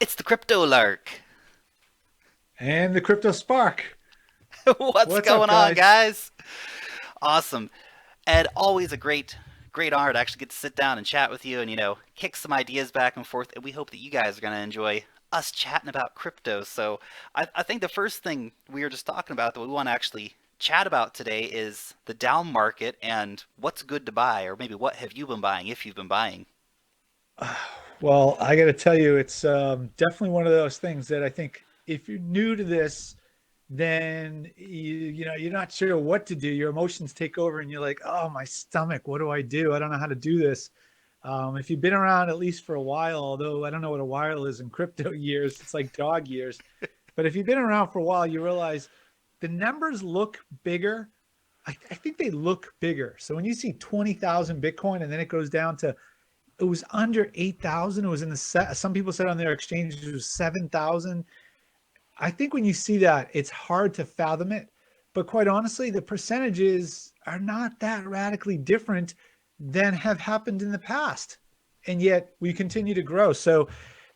It's the Crypto Lark. And the crypto spark. What's What's up, going on, guys? guys? Awesome. Ed, always a great honor to actually get to sit down and chat with you and, kick some ideas back and forth. And we hope that you guys are going to enjoy us chatting about crypto. So I think the first thing we were just talking about that we want to actually chat about today is the down market and what's good to buy, or maybe what have you been buying if you've been buying. Well, I got to tell you, it's definitely one of those things that I think if you're new to this, then you're not sure what to do. Your emotions take over, and you're like, "Oh, my stomach! What do I do? I don't know how to do this." If you've been around at least for a while, although I don't know what a while is in crypto years, it's like dog years. But if you've been around for a while, you realize the numbers look bigger. I think they look bigger. So when you see 20,000 Bitcoin and then it goes down to it was under 8,000. It was in the set. Some people said on their exchange it was 7,000. I think when you see that, it's hard to fathom it. But quite honestly, the percentages are not that radically different than have happened in the past. And yet we continue to grow. So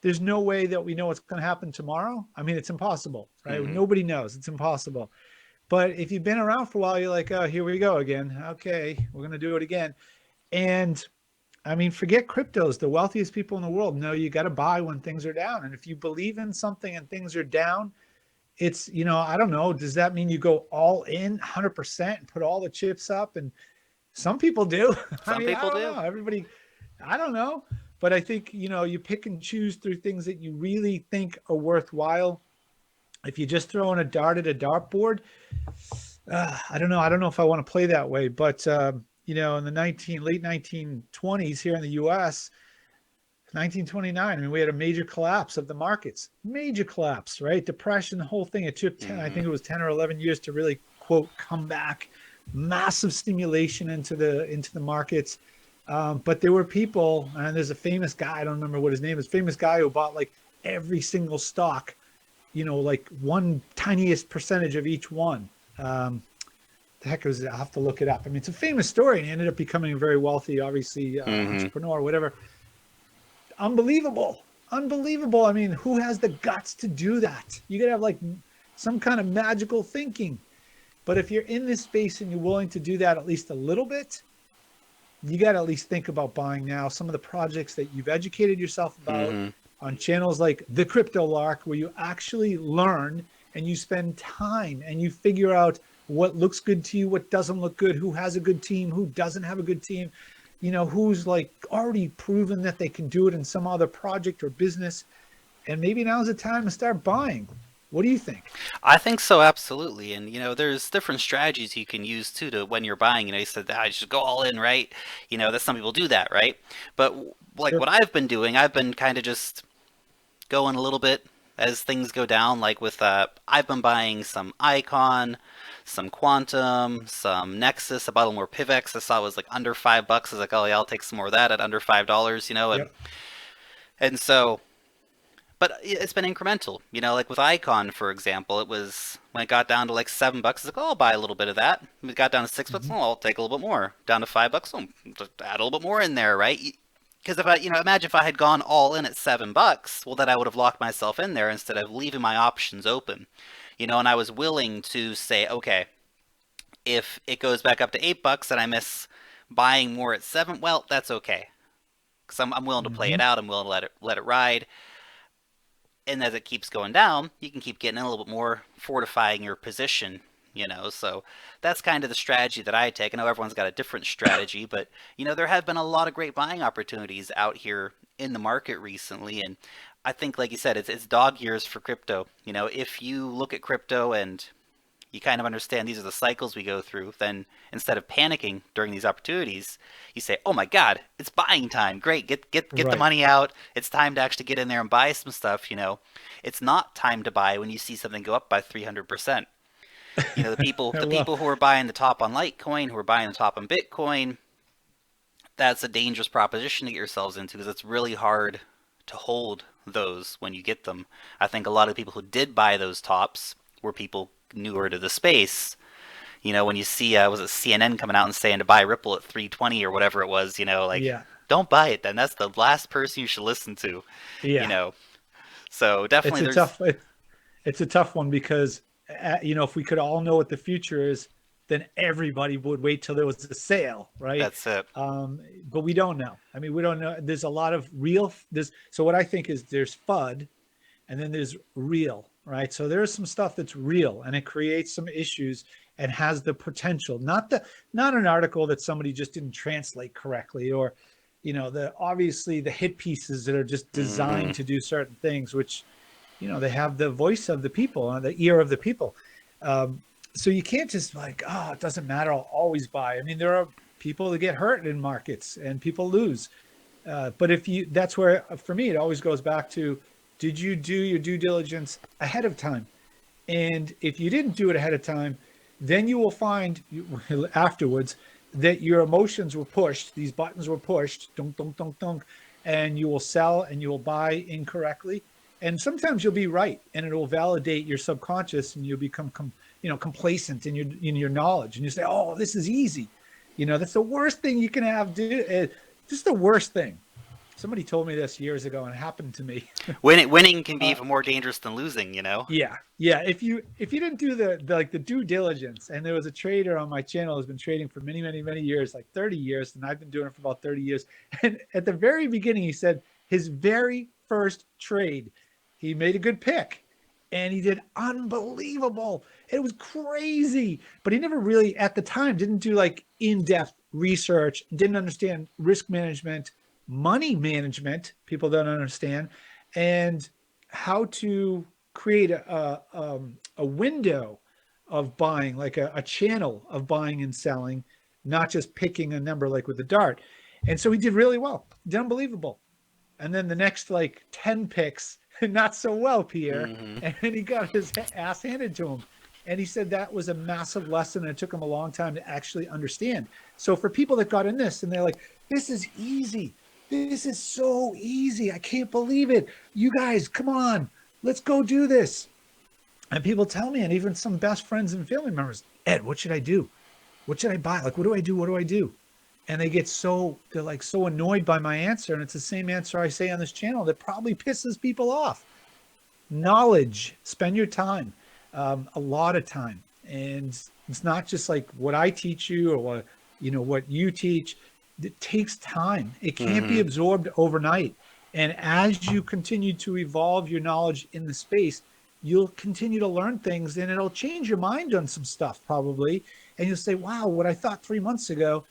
there's no way that we know what's going to happen tomorrow. I mean, it's impossible, right? Mm-hmm. Nobody knows. It's impossible. But if you've been around for a while, you're like, oh, here we go again. Okay, we're going to do it again. And I mean, forget cryptos. The wealthiest people in the world know you got to buy when things are down. And if you believe in something and things are down, it's, I don't know. Does that mean you go all in 100% and put all the chips up? And some people do. I Some mean, I people don't do. know. Everybody, I don't know. But I think, you pick and choose through things that you really think are worthwhile. If you just throw in a dart at a dartboard, I don't know. I don't know if I want to play that way. But, in the late 1920s here in the US, 1929. I mean, we had a major collapse of the markets, major collapse, right? Depression, the whole thing. It took 10, I Mm-hmm. think it was 10 or 11 years to really quote come back. Massive stimulation into the markets. But there were people, and there's a famous guy, I don't remember what his name is, famous guy who bought like every single stock, like one tiniest percentage of each one. Um, the heck was it? I'll have to look it up. I mean, it's a famous story, and he ended up becoming a very wealthy, obviously, Mm-hmm. entrepreneur, whatever. Unbelievable. Unbelievable. I mean, who has the guts to do that? You got to have like some kind of magical thinking. But if you're in this space and you're willing to do that at least a little bit, you got to at least think about buying now. Some of the projects that you've educated yourself about Mm-hmm. on channels like the Crypto Lark, where you actually learn and you spend time and you figure out what looks good to you, what doesn't look good, who has a good team, who doesn't have a good team, who's like already proven that they can do it in some other project or business. And maybe now's the time to start buying. What do you think? I think so, absolutely. And there's different strategies you can use too to when you're buying. You said that I should go all in, right? That some people do that, right? But like Sure. what I've been doing, I've been kind of just going a little bit as things go down. Like with I've been buying some Icon, some Quantum, some Nexus. I bought a little more Pivex. I saw it was like under $5. I was like, oh yeah, I'll take some more of that at under $5. And Yep. so but it's been incremental. Like with Icon, for example, it was when it got down to like $7, it's like, oh, I'll buy a little bit of that. When it got down to $6, Mm-hmm. oh, I'll take a little bit more. Down to $5, oh, just add a little bit more in there, right? Because if I, imagine if I had gone all in at $7, well, then I would have locked myself in there instead of leaving my options open. And I was willing to say, okay, if it goes back up to $8 and I miss buying more at 7, well, that's okay. Because I'm willing to play Mm-hmm. it out. I'm willing to let it ride, and as it keeps going down, you can keep getting in a little bit more, fortifying your position. So that's kind of the strategy that I take. I know everyone's got a different strategy, but there have been a lot of great buying opportunities out here in the market recently, and I think, like you said, it's dog years for crypto. If you look at crypto and you kind of understand these are the cycles we go through, then instead of panicking during these opportunities, you say, "Oh my God, it's buying time! Great, get the Right. money out. It's time to actually get in there and buy some stuff." It's not time to buy when you see something go up by 300%. The Well, people who are buying the top on Litecoin, who are buying the top on Bitcoin, that's a dangerous proposition to get yourselves into because it's really hard to hold those when you get them. I think a lot of people who did buy those tops were people newer to the space. When you see, was it CNN coming out and saying to buy Ripple at 320 or whatever it was, like, yeah. don't buy it then. That's the last person you should listen to, you Yeah. know. So It's definitely a there's tough it's a tough one because if we could all know what the future is, then everybody would wait till there was a sale, right? that's it. But we don't know. I mean, we don't know. There's a lot of real. This. So what I think is there's FUD, and then there's real, right? So there's some stuff that's real, and it creates some issues and has the potential. Not an article that somebody just didn't translate correctly, or the obviously the hit pieces that are just Hmm. designed to do certain things, which they have the voice of the people, the ear of the people. Um, so you can't just like, oh, it doesn't matter. I'll always buy. I mean, there are people that get hurt in markets and people lose. But that's where, for me, it always goes back to, did you do your due diligence ahead of time? And if you didn't do it ahead of time, then you will find afterwards that your emotions were pushed, these buttons were pushed, dunk, dunk, dunk, dunk, and you will sell and you will buy incorrectly. And sometimes you'll be right, and it will validate your subconscious, and you'll become, complacent in your knowledge, and you say, "Oh, this is easy." That's the worst thing you can have. This is the worst thing. Somebody told me this years ago, and it happened to me. Winning can be Uh, even more dangerous than losing, you know? yeah, yeah. If you didn't do the due diligence, and there was a trader on my channel who's been trading for many, many, many years, like 30 years, and I've been doing it for about 30 years. And at the very beginning, he said his very first trade, he made a good pick, and he did unbelievable. It was crazy, but he never really, at the time, didn't do like in-depth research, didn't understand risk management, money management. People don't understand, and how to create a window of buying, like a channel of buying and selling, not just picking a number like with a dart. And so he did really well, he did unbelievable. And then the next like 10 picks, not so well, Pierre. Hmm. And he got his ass handed to him. And he said that was a massive lesson. And it took him a long time to actually understand. So for people that got in this and they're like, this is easy. This is so easy. I can't believe it. You guys, come on, let's go do this. And people tell me, and even some best friends and family members, Ed, what should I do? What should I buy? Like, what do I do? What do I do? And they're like so annoyed by my answer. And it's the same answer I say on this channel that probably pisses people off. Knowledge, spend your time, a lot of time. And it's not just like what I teach you or what you teach. It takes time. It can't be Hmm. absorbed overnight. And as you continue to evolve your knowledge in the space, you'll continue to learn things, and it'll change your mind on some stuff probably. And you'll say, wow, what I thought 3 months ago,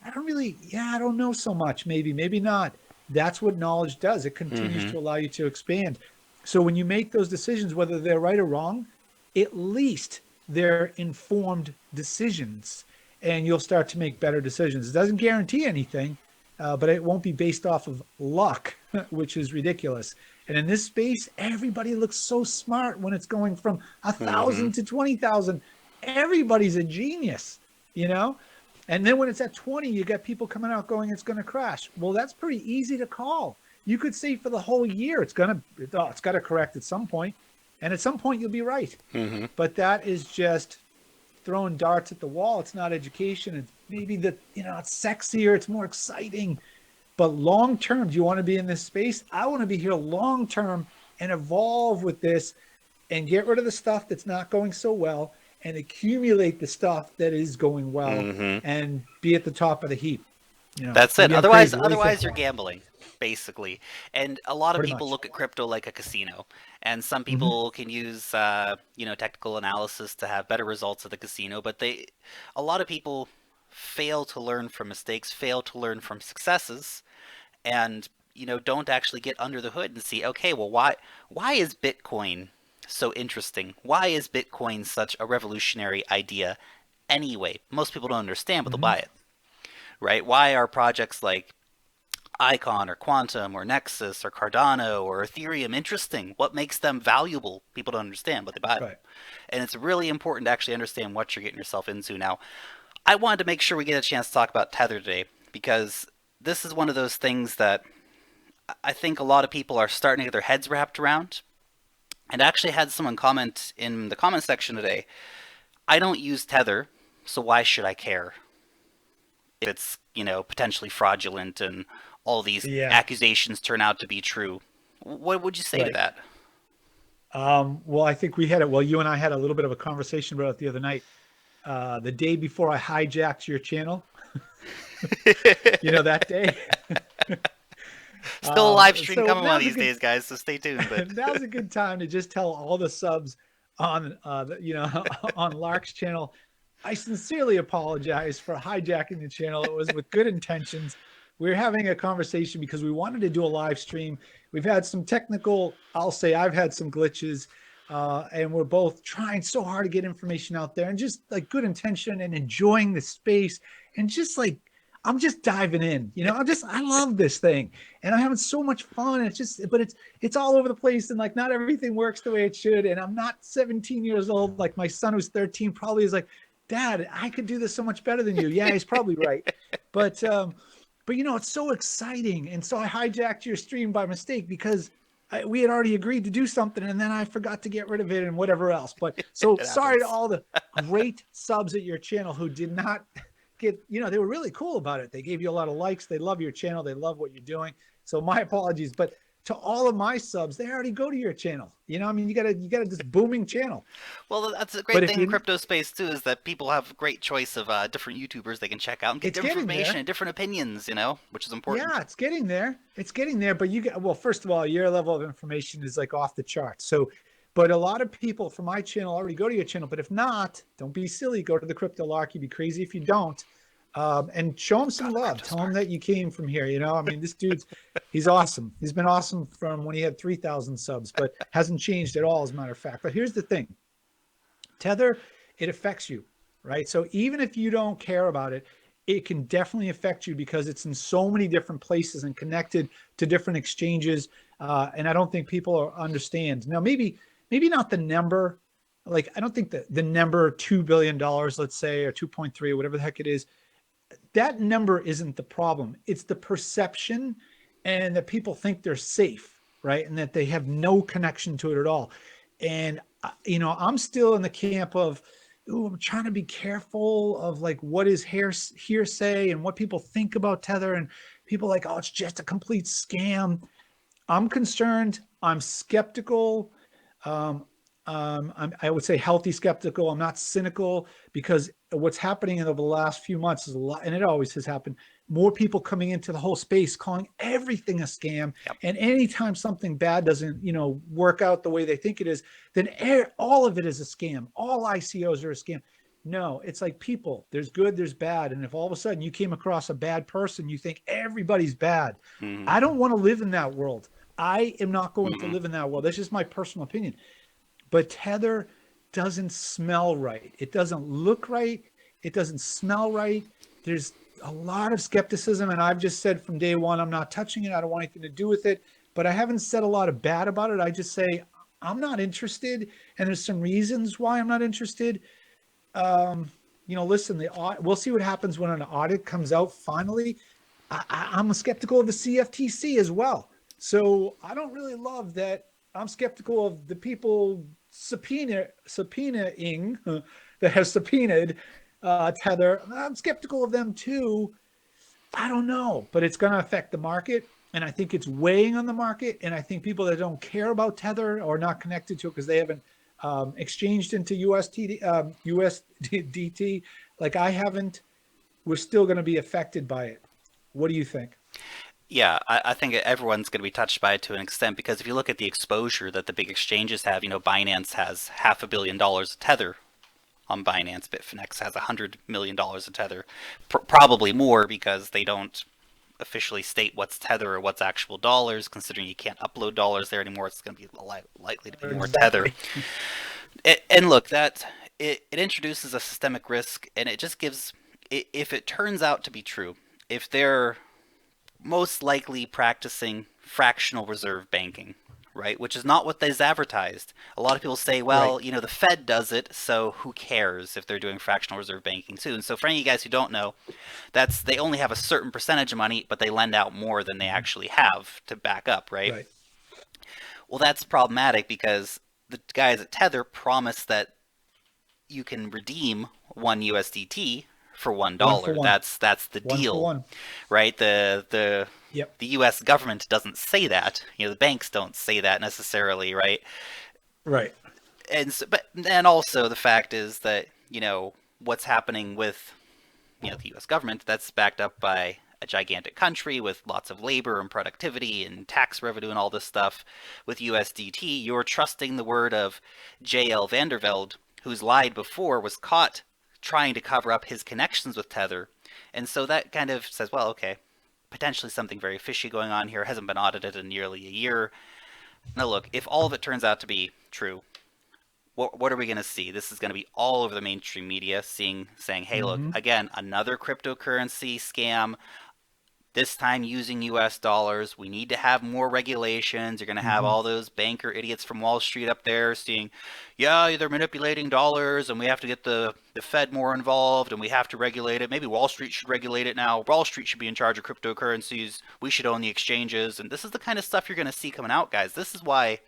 I don't know so much. Maybe not. That's what knowledge does. It continues Hmm. to allow you to expand. So when you make those decisions, whether they're right or wrong, at least they're informed decisions, and you'll start to make better decisions. It doesn't guarantee anything, but it won't be based off of luck, which is ridiculous. And in this space, everybody looks so smart when it's going from a Hmm. thousand to 20,000. Everybody's a genius, you know? And then when it's at 20, you get people coming out going, it's going to crash. Well, that's pretty easy to call. You could say for the whole year, it's got to correct at some point. And at some point, you'll be right. Hmm. But that is just throwing darts at the wall. It's not education. It's maybe it's sexier, it's more exciting. But long term, do you want to be in this space? I want to be here long term and evolve with this and get rid of the stuff that's not going so well and accumulate the stuff that is going well Hmm. and be at the top of the heap. That's it. Maybe I'm Otherwise, crazy. What do you think? otherwise you're gambling, basically. And a lot of Pretty people much. look at crypto like a casino, and some Mm-hmm. people can use, technical analysis to have better results at the casino. But a lot of people fail to learn from mistakes, fail to learn from successes, and don't actually get under the hood and see, okay, well, why is Bitcoin so interesting? Why is Bitcoin such a revolutionary idea anyway? Most people don't understand, but they'll Mm-hmm. buy it, right? Why are projects like Icon or Quantum or Nexus or Cardano or Ethereum interesting? What makes them valuable? People don't understand, but they buy them. Right. And it's really important to actually understand what you're getting yourself into. Now, I wanted to make sure we get a chance to talk about Tether today because this is one of those things that I think a lot of people are starting to get their heads wrapped around. And I actually had someone comment in the comment section today, I don't use Tether, so why should I care if it's, potentially fraudulent and all these Yeah. accusations turn out to be true? What would you say to Right. that? Well, I think we had it. Well, you and I had a little bit of a conversation about it the other night. The day before I hijacked your channel, that day. Still a live stream So coming one of these days, guys, so stay tuned. But now's a good time to just tell all the subs on on Lark's channel. I sincerely apologize for hijacking the channel. It was with good intentions. We were having a conversation because we wanted to do a live stream. We've had some technical, I'll say I've had some glitches, and we're both trying so hard to get information out there and just like good intention and enjoying the space and just like I'm just diving in. I love this thing and I'm having so much fun. But it's all over the place and like not everything works the way it should. And I'm not 17 years old. Like my son who's 13 probably is like, Dad, I could do this so much better than you. Yeah, he's probably right. But it's so exciting. And so I hijacked your stream by mistake because we had already agreed to do something and then I forgot to get rid of it and whatever else. But so it sorry to happens. all the great subs at your channel who did not they were really cool about it. They gave you a lot of likes. They love your channel. They love what you're doing. So my apologies, but to all of my subs, they already go to your channel. You got this booming channel. Well, that's a But great if thing in you, crypto space too, is that people have a great choice of different YouTubers they can check out and get it's different getting information there. and different opinions, which is important. Yeah, it's getting there. It's getting there. But well, first of all, your level of information is like off the charts. So, but a lot of people from my channel already go to your channel. But if not, don't be silly. Go to the Crypto Lark. You'd be crazy if you don't. And show him God, some the love. crypto Tell him spark. that you came from here. I mean, he's awesome. He's been awesome from when he had 3,000 subs, but hasn't changed at all, as a matter of fact. But here's the thing Tether, it affects you, right? So even if you don't care about it, it can definitely affect you because it's in so many different places and connected to different exchanges. And I don't think people understand. Now, maybe not the number. Like, I don't think that the number $2 billion, let's say, or 2.3, or whatever the heck it is, that number isn't the problem. It's the perception and that people think they're safe, right? And that they have no connection to it at all. And I'm still in the camp of, ooh, I'm trying to be careful of like what is hearsay and what people think about Tether and people like, oh, it's just a complete scam. I'm concerned. I'm skeptical. I would say healthy skeptical. I'm not cynical because what's happening over the last few months is a lot, and it always has happened. More people coming into the whole space, calling everything a scam. Yep. And anytime something bad doesn't, work out the way they think it is, then all of it is a scam. All ICOs are a scam. No, it's like people. There's good, there's bad, and if all of a sudden you came across a bad person, you think everybody's bad. Mm-hmm. I don't want to live in that world. I am not going to Mm-hmm. live in that world. That's just my personal opinion. But Tether doesn't smell right. It doesn't look right. It doesn't smell right. There's a lot of skepticism. And I've just said from day one, I'm not touching it. I don't want anything to do with it. But I haven't said a lot of bad about it. I just say, I'm not interested. And there's some reasons why I'm not interested. Listen, we'll see what happens when an audit comes out finally. I'm skeptical of the CFTC as well. So I don't really love that. I'm skeptical of the people subpoenaing that have subpoenaed Tether. I'm skeptical of them too. I don't know, but it's going to affect the market. And I think it's weighing on the market. And I think people that don't care about Tether or not connected to it because they haven't exchanged into USDT, like I haven't, we're still going to be affected by it. What do you think? Yeah, I think everyone's going to be touched by it to an extent because if you look at the exposure that the big exchanges have, Binance has $500 million of Tether on Binance. Bitfinex has $100 million of Tether, probably more because they don't officially state what's Tether or what's actual dollars. Considering you can't upload dollars there anymore, it's going to be likely to be more Tether. Exactly. And look, that it introduces a systemic risk, and it just gives. If it turns out to be true, if they're most likely practicing fractional reserve banking, right? Which is not what they've advertised. A lot of people say, Right. well, the Fed does it, so who cares if they're doing fractional reserve banking too? And so, for any of you guys who don't know, they only have a certain percentage of money, but they lend out more than they Mhm. actually have to back up, right? Right. Well, that's problematic because the guys at Tether promise that you can redeem one USDT for one One for dollar. one. That's the One for deal, one. right? Yep. The U.S. government doesn't say that. The banks don't say that necessarily, right? Right. And also the fact is that what's happening with the U.S. government, that's backed up by a gigantic country with lots of labor and productivity and tax revenue and all this stuff. With USDT, you're trusting the word of J.L. Vandervelde, who's lied before, was caught trying to cover up his connections with Tether. And so that kind of says, well, okay, potentially something very fishy going on here, hasn't been audited in nearly a year. Now, look, if all of it turns out to be true, what are we going to see? This is going to be all over the mainstream media, saying, "Hey, look, Mm-hmm. again, another cryptocurrency scam. This time using U.S. dollars. We need to have more regulations. You're going to have Mm-hmm. all those banker idiots from Wall Street up there saying, yeah, they're manipulating dollars, and we have to get the Fed more involved, and we have to regulate it. Maybe Wall Street should regulate it now. Wall Street should be in charge of cryptocurrencies. We should own the exchanges." And this is the kind of stuff you're going to see coming out, guys. This is why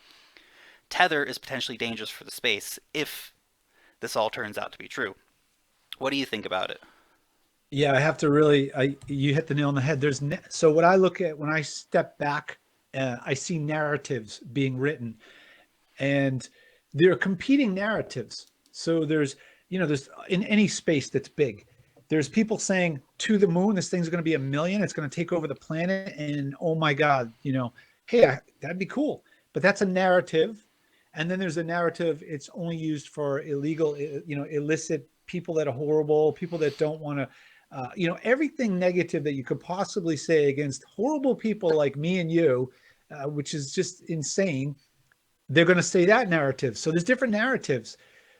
Tether is potentially dangerous for the space if this all turns out to be true. What do you think about it? Yeah, I have to really. You hit the nail on the head. So what I look at when I step back, I see narratives being written, and there are competing narratives. So there's in any space that's big, there's people saying to the moon, this thing's going to be 1 million, it's going to take over the planet, and oh my God, hey, that'd be cool. But that's a narrative, and then there's a narrative. It's only used for illegal, illicit people that are horrible, people that don't want to. Everything negative that you could possibly say against horrible people like me and you, which is just insane, they're going to say that narrative. So there's different narratives.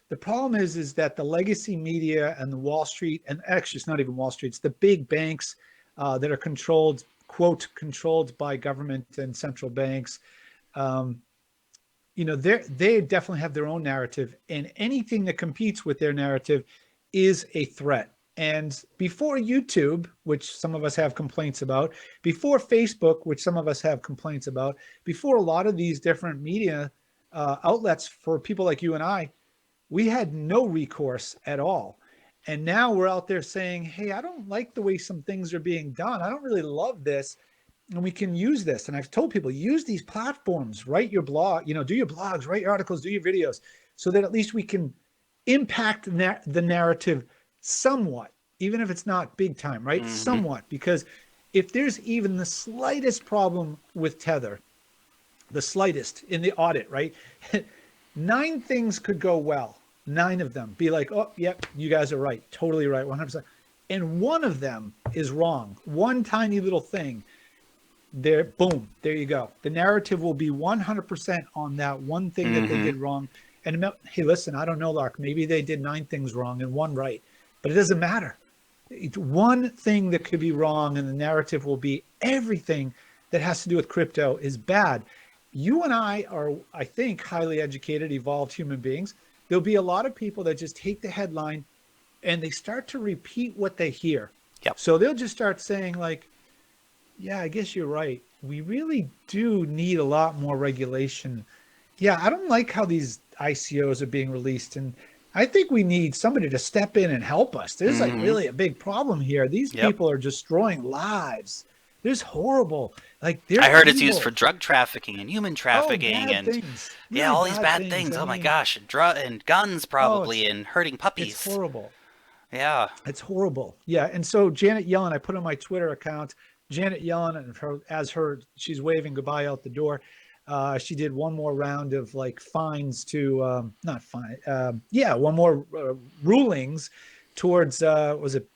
The problem is that the legacy media and the Wall Street, and actually it's not even Wall Street, it's the big banks that are controlled, quote, controlled by government and central banks. Um, they definitely have their own narrative, and anything that competes with their narrative is a threat. And before YouTube, which some of us have complaints about, before Facebook, which some of us have complaints about, before a lot of these different media outlets for people like you and I, we had no recourse at all. And now we're out there saying, hey, I don't like the way some things are being done. I don't really love this. And we can use this. And I've told people, use these platforms, write your blog, do your blogs, write your articles, do your videos, so that at least we can impact the narrative somewhat, even if it's not big time, right? Mm-hmm. Somewhat, because if there's even the slightest problem with Tether, the slightest in the audit, right? 9 things could go well. 9 of them be like, oh, yep, you guys are right. Totally right. 100%. And one of them is wrong. One tiny little thing. There, boom, there you go. The narrative will be 100% on that one thing that they Mm-hmm. did wrong. And hey, listen, I don't know, Lark. Maybe they did 9 things wrong and 1 right, but it doesn't matter. It's one thing that could be wrong, and the narrative will be everything that has to do with crypto is bad. You and I are, I think, highly educated, evolved human beings. There'll be a lot of people that just take the headline and they start to repeat what they hear. Yep. So they'll just start saying, like, yeah, I guess you're right. We really do need a lot more regulation. Yeah, I don't like how these ICOs are being released. And I think we need somebody to step in and help us. There's like Mm-hmm. really a big problem here. These Yep. people are destroying lives. There's horrible, like I they're heard it's used for evil. drug trafficking and human Oh, trafficking bad and things, yeah, really all these bad bad things. things. I Oh my mean, gosh, and guns oh, probably and hurting it's puppies. horrible. Yeah. It's horrible. Yeah. And so Janet Yellen, I put on my Twitter account, Janet Yellen, and she's waving goodbye out the door. She did one more round of like fines to, not fine. Yeah. One more rulings towards, was it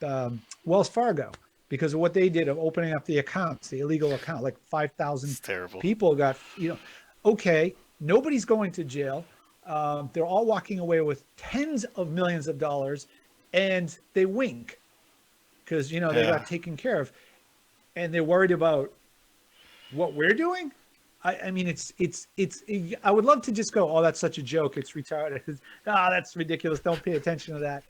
Wells Fargo, because of what they did of opening up the accounts, the illegal account, like 5,000 It's terrible. people got, okay, nobody's going to jail. They're all walking away with tens of millions of dollars, and they wink because they Yeah. got taken care of, and they're worried about what we're doing. I mean, it's. I would love to just go, oh, that's such a joke. It's retarded. That's ridiculous. Don't pay attention to that.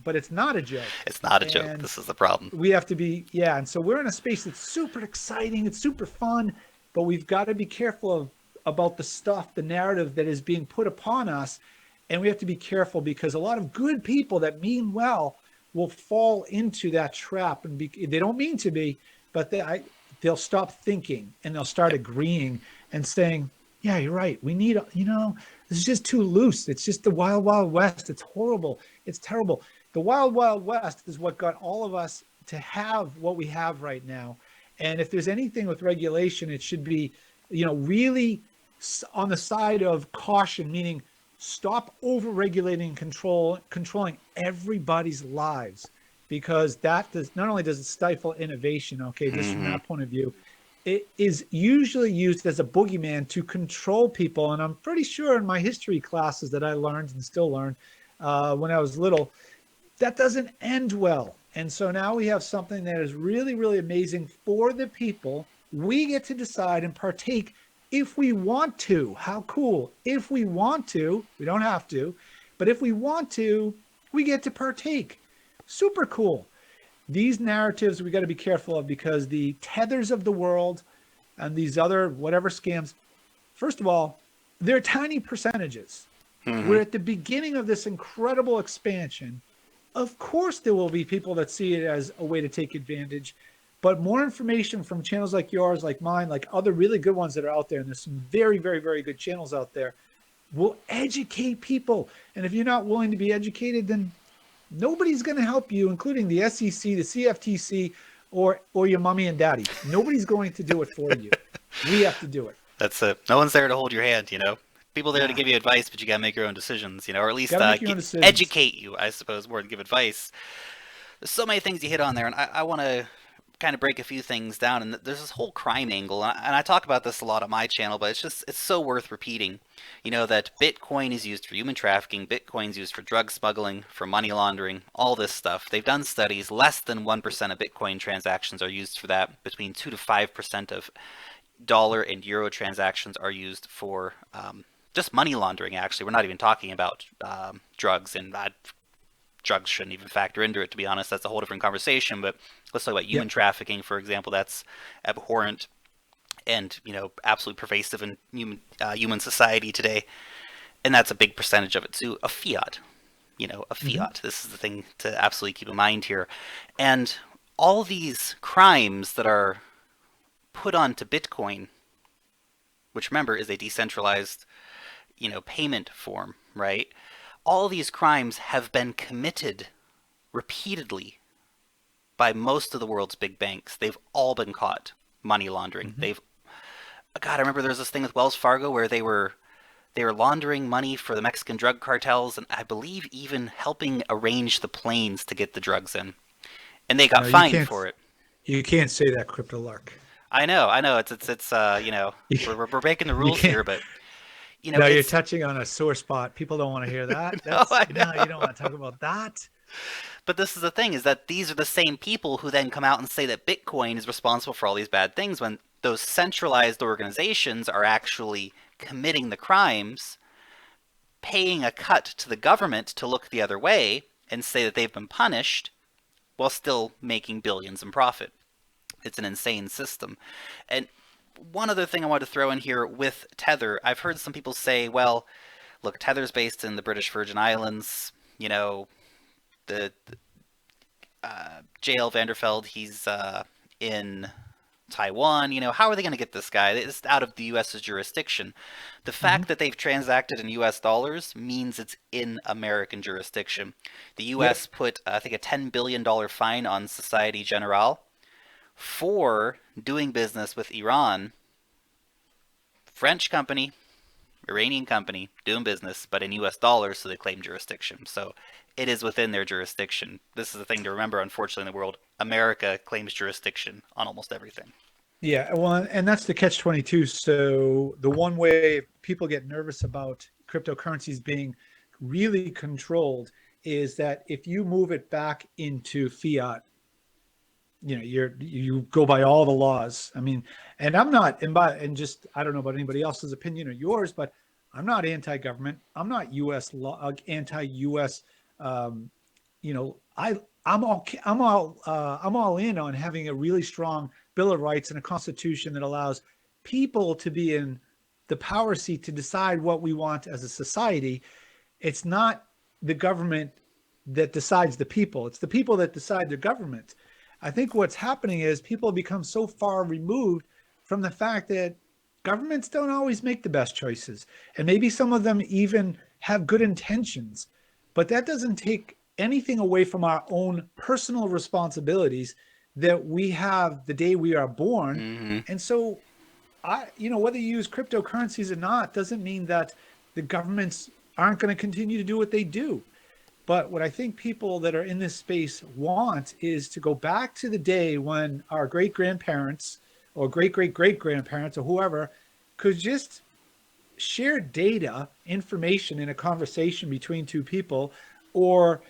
But it's not a joke, It's not a joke. and This is the problem. we have to be, yeah. And so we're in a space that's super exciting. It's super fun, but we've got to be careful about the stuff, the narrative that is being put upon us, and we have to be careful because a lot of good people that mean well will fall into that trap, and they don't mean to be, but they'll stop thinking and they'll start Yep. agreeing and saying, Yeah, you're right. We need, this is just too loose. It's just the wild, wild west. It's horrible. It's terrible. The wild, wild west is what got all of us to have what we have right now. And if there's anything with regulation, it should be, really on the side of caution, meaning stop over regulating and controlling everybody's lives, because that does not only does it stifle innovation, okay, just from Mm-hmm. that point of view, it is usually used as a boogeyman to control people. And I'm pretty sure in my history classes that I learned and still learn when I was little, that doesn't end well. And so now we have something that is really, really amazing for the people. We get to decide and partake if we want to. How cool. If we want to, we don't have to, but if we want to, we get to partake. Super cool. These narratives we got to be careful of, because the tethers of the world and these other whatever scams, first of all, they're tiny percentages. Mm-hmm. We're at the beginning of this incredible expansion. Of course, there will be people that see it as a way to take advantage, but more information from channels like yours, like mine, like other really good ones that are out there, and there's some very, very, very good channels out there, will educate people. And if you're not willing to be educated, then nobody's going to help you, including the SEC, the CFTC, or your mommy and daddy. Nobody's going to do it for you. We have to do it. That's it. No one's there to hold your hand, you know. People there to Yeah, give you advice, but you gotta make your own decisions, you know, or at got least to make your own decisions. educate you, I suppose, more than give advice. There's so many things you hit on there, and I want to kind of break a few things down. And there's this whole crime angle, and I talk about this a lot on my channel, but it's so worth repeating. You know that Bitcoin is used for human trafficking, Bitcoin's used for drug smuggling, for money laundering, all this stuff. They've done studies. Less than 1% of Bitcoin transactions are used for that. Between 2 to 5% of dollar and euro transactions are used for just money laundering. Actually, we're not even talking about drugs, and drugs shouldn't even factor into it. To be honest, that's a whole different conversation. But let's talk about human Yep. trafficking, for example. That's abhorrent and absolutely pervasive in human society today, and that's a big percentage of it too. A fiat, a Mm-hmm. fiat. This is the thing to absolutely keep in mind here, and all these crimes that are put onto Bitcoin, which remember is a decentralized, payment form, right? All these crimes have been committed repeatedly by most of the world's big banks. They've all been caught money laundering. Mm-hmm. They've God, I remember there was this thing with Wells Fargo where they were laundering money for the Mexican drug cartels, and I believe even helping arrange the planes to get the drugs in. And they got No, you fined can't. for it. You can't say that, Crypto Lark. I know. You, we're breaking the you rules can't. here, but No, you're it's touching on a sore spot. People don't want to hear that. no, That's I no, you know. don't want to talk about that. But this is the thing, is that these are the same people who then come out and say that Bitcoin is responsible for all these bad things when those centralized organizations are actually committing the crimes, paying a cut to the government to look the other way and say that they've been punished while still making billions in profit. It's an insane system. And one other thing I want to throw in here with Tether, I've heard some people say, well, look, Tether's based in the British Virgin Islands. The JL Vanderfeld, he's in Taiwan. How are they going to get this guy? It's out of the U.S.'s jurisdiction. The Mm-hmm. fact that they've transacted in U.S. dollars means it's in American jurisdiction. The Yep. U.S. put, I think, a $10 billion fine on Societe Generale for doing business with Iran. French company, Iranian company, doing business, but in U.S. dollars, so they claim jurisdiction. So it is within their jurisdiction. This is the thing to remember, unfortunately, in the world. America claims jurisdiction on almost everything. Yeah, well, and that's the catch 22. So the one way people get nervous about cryptocurrencies being really controlled is that if you move it back into fiat, you go by all the laws. I mean, and I'm not, and just I don't know about anybody else's opinion or yours, but I'm not anti-government. I'm not U.S. law, anti-U.S. Um, I'm all in on having a really strong Bill of Rights and a Constitution that allows people to be in the power seat to decide what we want as a society. It's not the government that decides the people. It's the people that decide the government. I think what's happening is people have become so far removed from the fact that governments don't always make the best choices. And maybe some of them even have good intentions, but that doesn't take anything away from our own personal responsibilities that we have the day we are born. Hmm. And so whether you use cryptocurrencies or not doesn't mean that the governments aren't going to continue to do what they do. But what I think people that are in this space want is to go back to the day when our great grandparents or great great great grandparents or whoever could just share data, information in a conversation between two people, or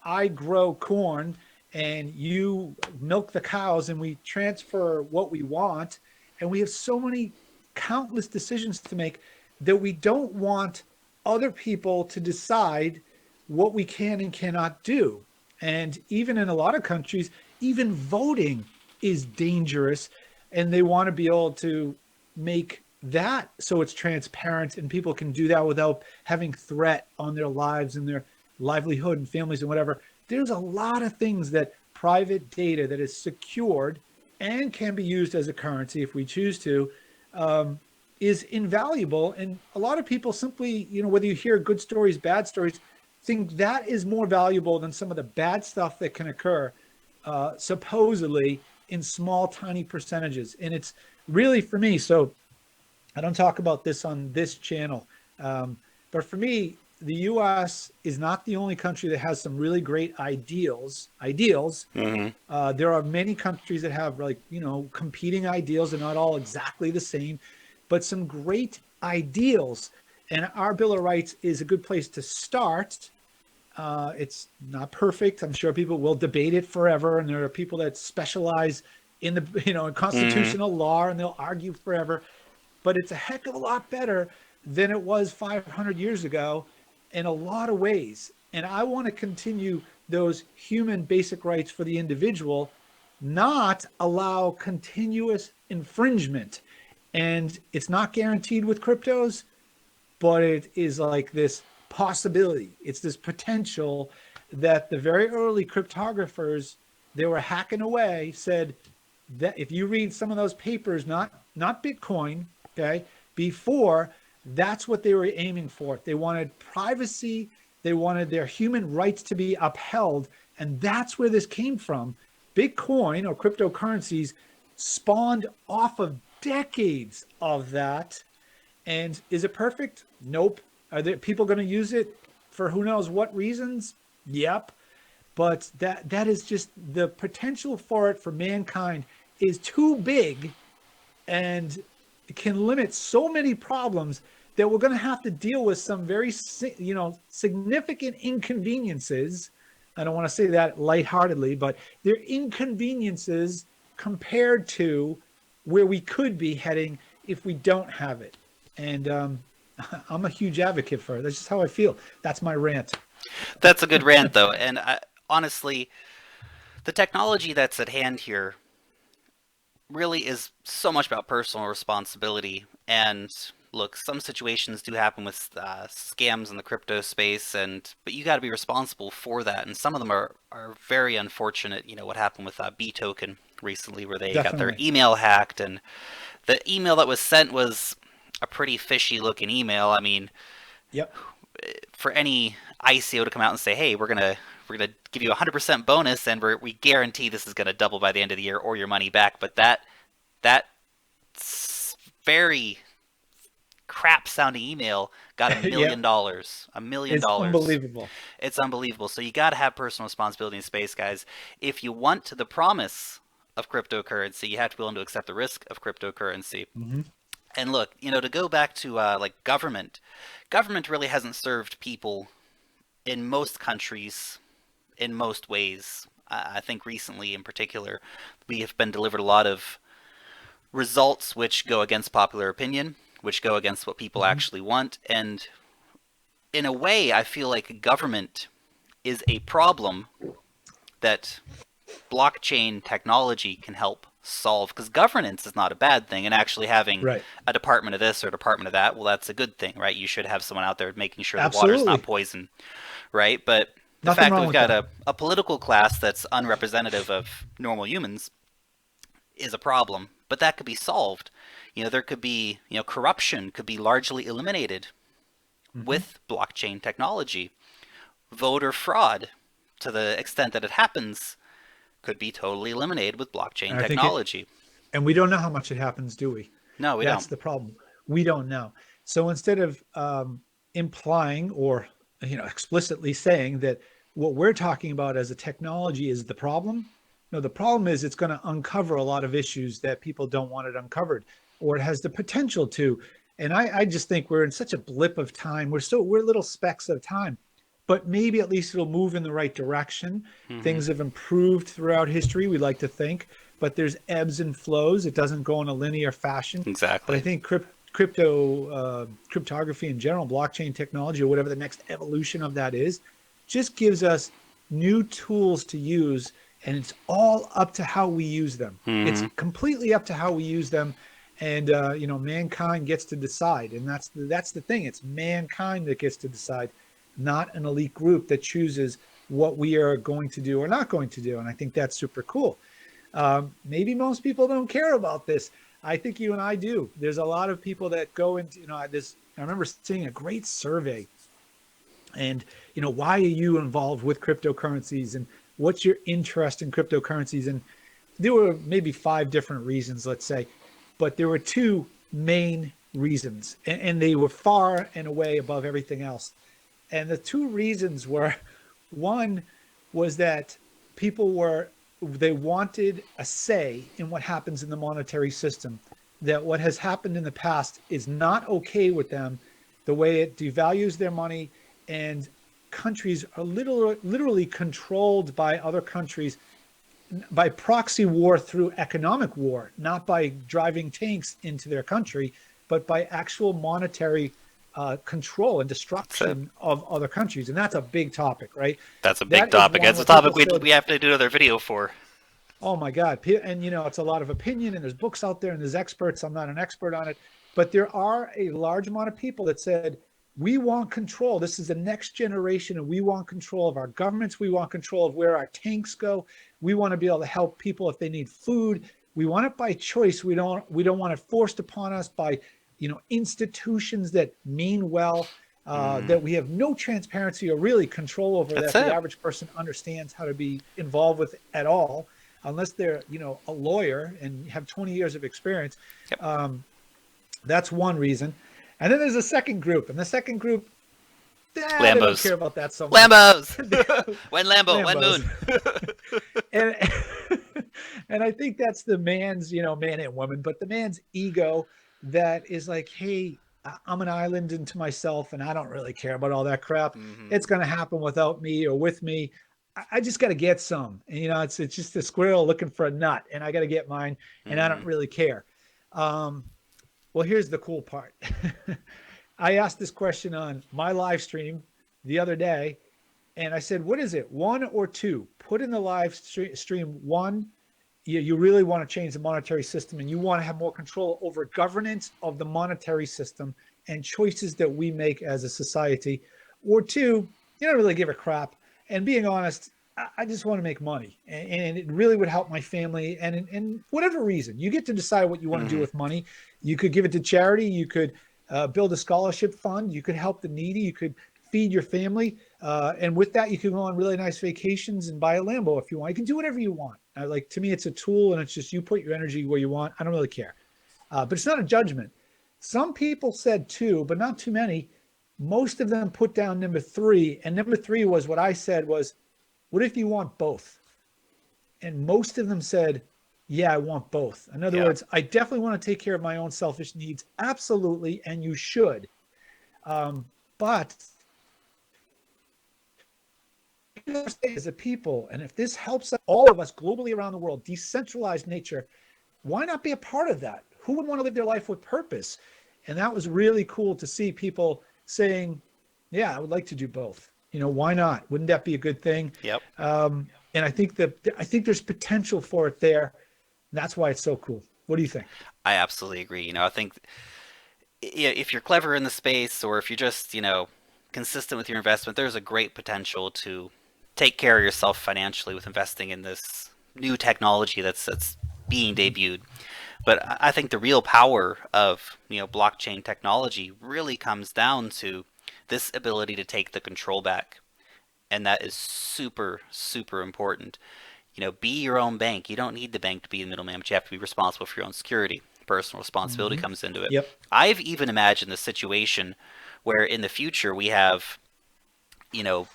I grow corn and you milk the cows and we transfer what we want. And we have so many countless decisions to make that we don't want other people to decide what we can and cannot do. And even in a lot of countries, even voting is dangerous. And they want to be able to make that so it's transparent and people can do that without having threat on their lives and their livelihood and families and whatever. There's a lot of things that private data that is secured and can be used as a currency if we choose to, is invaluable. And a lot of people simply, whether you hear good stories, bad stories, think that is more valuable than some of the bad stuff that can occur, supposedly in small, tiny percentages. And it's really for me. So I don't talk about this on this channel. But for me, the U.S. is not the only country that has some really great ideals. Hmm. There are many countries that have competing ideals. They're not all exactly the same, but some great ideals. And our Bill of Rights is a good place to start. It's not perfect. I'm sure people will debate it forever, and there are people that specialize in the in Hmm. constitutional law, and they'll argue forever. But it's a heck of a lot better than it was 500 years ago in a lot of ways. And I want to continue those human basic rights for the individual, not allow continuous infringement. And it's not guaranteed with cryptos, but it is like this possibility. It's this potential that the very early cryptographers, they were hacking away, said that if you read some of those papers, not Bitcoin, okay, before, that's what they were aiming for. They wanted privacy, they wanted their human rights to be upheld, and that's where this came from. Bitcoin or cryptocurrencies spawned off of decades of that. And is it perfect? Nope. Are there people going to use it for who knows what reasons? Yep. But that is just the potential for it for mankind is too big and can limit so many problems that we're going to have to deal with some very significant inconveniences. I don't want to say that lightheartedly, but they're inconveniences compared to where we could be heading if we don't have it. And I'm a huge advocate for it. That's just how I feel. That's my rant. That's a good rant, though. And honestly, the technology that's at hand here really is so much about personal responsibility. And look, some situations do happen with scams in the crypto space, but you got to be responsible for that. And some of them are very unfortunate. You know what happened with B token recently, where they got their Definitely. email hacked, and the email that was sent was a pretty fishy looking email. I mean, Yep. for any ICO to come out and say, "Hey, we're gonna give you a 100% bonus, and we guarantee this is gonna double by the end of the year or your money back," but that very crap sounding email got a million Yep. dollars. A million It's dollars. unbelievable. It's unbelievable. So you got to have personal responsibility in space, guys. If you want the promise of cryptocurrency, you have to be willing to accept the risk of cryptocurrency. Mm-hmm. And look, to go back to like government really hasn't served people in most countries in most ways. I think recently, in particular, we have been delivered a lot of results which go against popular opinion, which go against what people Mm-hmm. actually want. And in a way, I feel like government is a problem that blockchain technology can help solve, because governance is not a bad thing, and actually having Right. a department of this or a department of that, well, that's a good thing, right? You should have someone out there making sure the water's not Absolutely. poison, right? But the Nothing fact that wrong we've with got that. a political class that's unrepresentative of normal humans is a problem, but that could be solved. There could be, corruption could be largely eliminated Hmm. with blockchain technology. Voter fraud, to the extent that it happens, could be totally eliminated with blockchain And I think it, technology. and we don't know how much it happens, do we? No, we That's don't. the problem. We don't know. So instead of implying or explicitly saying that what we're talking about as a technology is the problem, no, the problem is it's going to uncover a lot of issues that people don't want it uncovered, or it has the potential to. And I just think we're in such a blip of time. We're little specks of time, but maybe at least it'll move in the right direction. Hmm. Things have improved throughout history, we like to think, but there's ebbs and flows. It doesn't go in a linear fashion. But I Exactly. think cryptography in general, blockchain technology, or whatever the next evolution of that is, just gives us new tools to use, and it's all up to how we use them. It's Hmm. completely up to how we use them, and mankind gets to decide, and that's the thing. It's mankind that gets to decide, not an elite group that chooses what we are going to do or not going to do. And I think that's super cool. Maybe most people don't care about this. I think you and I do. There's a lot of people that go into, this. I remember seeing a great survey, and why are you involved with cryptocurrencies, and what's your interest in cryptocurrencies? And there were maybe five different reasons, let's say, but there were two main reasons, and they were far and away above everything else. And the two reasons were, one was that people were, they wanted a say in what happens in the monetary system, that what has happened in the past is not okay with them, the way it devalues their money, and countries are literally controlled by other countries by proxy war through economic war, not by driving tanks into their country, but by actual monetary control and That's it. destruction of other countries. And that's a big topic, right? That's a big That is topic. one It's a where people topic said, we have to do another video for. oh my God. And, it's a lot of opinion, and there's books out there, and there's experts. I'm not an expert on it, but there are a large amount of people that said, we want control. This is the next generation, and we want control of our governments. We want control of where our tanks go. We want to be able to help people if they need food. We want it by choice. We don't want it forced upon us by, institutions that mean well, Hmm. that we have no transparency or really control over, That's that the it. average person understands how to be involved with at all, unless they're, a lawyer and have 20 years of experience. Yep. Um, that's one reason. And then there's a second group, and the second group, they don't Lambos. care about that so much. Lambos. One Lambo, one Lambos. moon. and and I think that's the man's, man and woman, but the man's ego that is like, hey, I'm an island into myself, and I don't really care about all that crap. Hmm. It's going to happen without me or with me. I just got to get some. And, it's just a squirrel looking for a nut, and I got to get mine, and I don't Hmm. really care. Um, well, here's the cool part. I asked this question on my live stream the other day, and I said, what is it, one or two? Put in the live stream one. You really want to change the monetary system, and you want to have more control over governance of the monetary system and choices that we make as a society. Or two, you don't really give a crap. And being honest, I just want to make money, and it really would help my family. And whatever reason, you get to decide what you want to do Hmm. with money. You could give it to charity. You could build a scholarship fund. You could help the needy. You could feed your family. And with that, you can go on really nice vacations and buy a Lambo if you want. You can do whatever you want. Like, to me, it's a tool, and it's just you put your energy where you want. I don't really care. But it's not a judgment. Some people said two, but not too many. Most of them put down number three, and number three was what I said was, what if you want both? And most of them said, yeah, I want both. In other Yeah. words, I definitely want to take care of my own selfish needs. Absolutely. And you should. But as a people, and if this helps all of us globally around the world, decentralized nature, why not be a part of that? Who would want to live their life with purpose? And that was really cool to see people saying, yeah, I would like to do both. Why not? Wouldn't that be a good thing? Yep. And I think there's potential for it there. That's why it's so cool. What do you think? I absolutely agree. I think if you're clever in the space, or if you're just, consistent with your investment, there's a great potential to take care of yourself financially with investing in this new technology that's being debuted. But I think the real power of blockchain technology really comes down to this ability to take the control back, and that is super super important. Be your own bank. You don't need the bank to be the middleman, but you have to be responsible for your own security. Personal responsibility Hmm. comes into it. Yep. I've even imagined the situation where in the future we have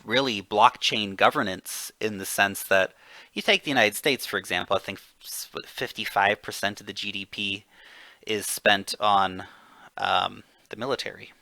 really blockchain governance in the sense that you take the United States, for example, I think 55% of the GDP is spent on the military,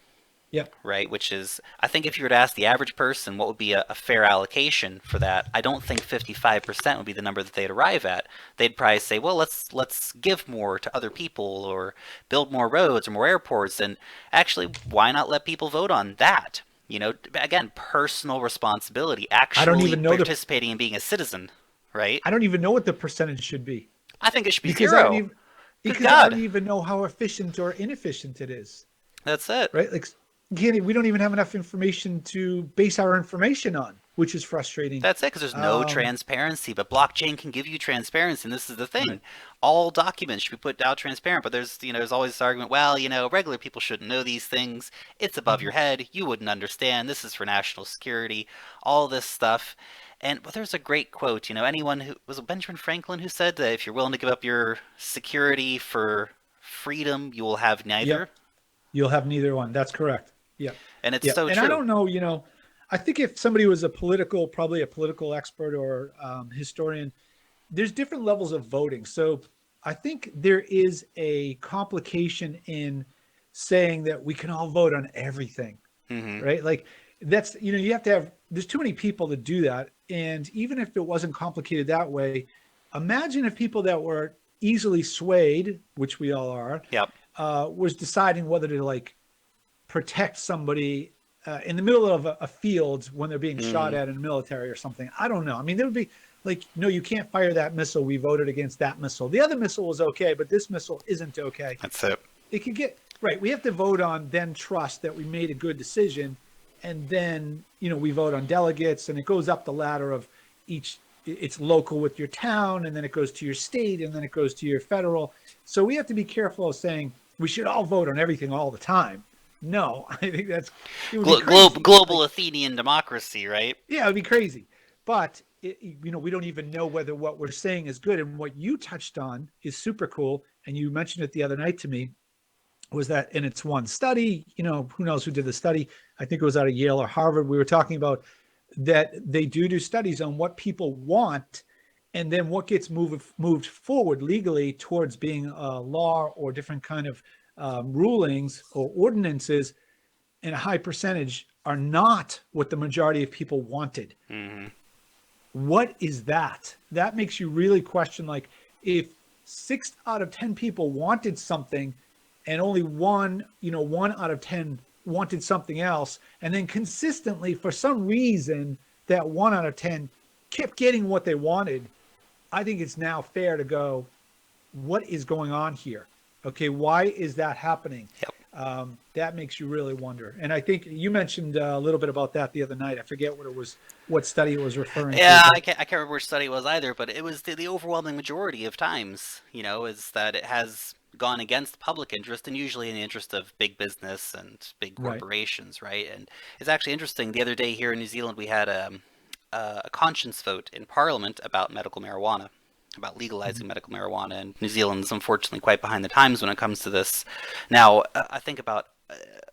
Yep. right? Which is, I think if you were to ask the average person what would be a fair allocation for that, I don't think 55% would be the number that they'd arrive at. They'd probably say, well, let's give more to other people or build more roads or more airports. And actually, why not let people vote on that? Again, personal responsibility, I don't actually even know the participating and being a citizen, right? I don't even know what the percentage should be I think it should be because I don't zero. even Good because I don't God. even know how efficient or inefficient it is. That's it. Right? Like we don't even have enough information to base our information on, which is frustrating. That's it, because there's no Um, transparency. But blockchain can give you transparency, and this is the right. thing: all documents should be put out transparent. But there's always this argument. Well, regular people shouldn't know these things. It's above Mhm. your head. You wouldn't understand. This is for national security. All this stuff. And but there's a great quote. Anyone who was it Benjamin Franklin who said that if you're willing to give up your security for freedom, you will have neither. Yep. You'll have neither one. That's correct. Yep. And it's Yep. so And I true. don't know, I think if somebody was probably a political expert or historian, there's different levels of voting. So I think there is a complication in saying that we can all vote on everything, Hmm. right? Like that's, you have to have, there's too many people to do that. And even if it wasn't complicated that way, imagine if people that were easily swayed, which we all are, Yep. was deciding whether to like protect somebody in the middle of a field when they're being shot Hmm. at in the military or something. I don't know. I mean, there would be like, no, you can't fire that missile. We voted against that missile. The other missile was okay, but this missile isn't okay. That's it. It could get right. We have to vote on then trust that we made a good decision. And then, we vote on delegates and it goes up the ladder of each. It's local with your town, and then it goes to your state, and then it goes to your federal. So we have to be careful of saying we should all vote on everything all the time. No, I think it would be crazy. Global Like, Athenian democracy, right? yeah, it'd be crazy. But we don't even know whether what we're saying is good. And what you touched on is super cool. And you mentioned it the other night to me was that, and it's one study. Who knows who did the study? I think it was out of Yale or Harvard. We were talking about that they do studies on what people want, and then what gets moved forward legally towards being a law or different kind of rulings or ordinances, and a high percentage are not what the majority of people wanted. Hmm. What is that? That makes you really question, like, if 6 out of 10 people wanted something and only one out of 10 wanted something else, and then consistently for some reason that 1 out of 10 kept getting what they wanted, I think it's now fair to go, what is going on here? Okay, why is that happening? Yep. That makes you really wonder. And I think you mentioned a little bit about that the other night. I forget what it was, what study it was referring to, Yeah, but I can't remember which study it was either, but it was the overwhelming majority of times, is that it has gone against public interest and usually in the interest of big business and big right. corporations, right? And it's actually interesting. The other day here in New Zealand, we had a conscience vote in Parliament about medical marijuana, about Mhm. legalizing medical marijuana. And New Zealand's unfortunately quite behind the times when it comes to this. Now, I think about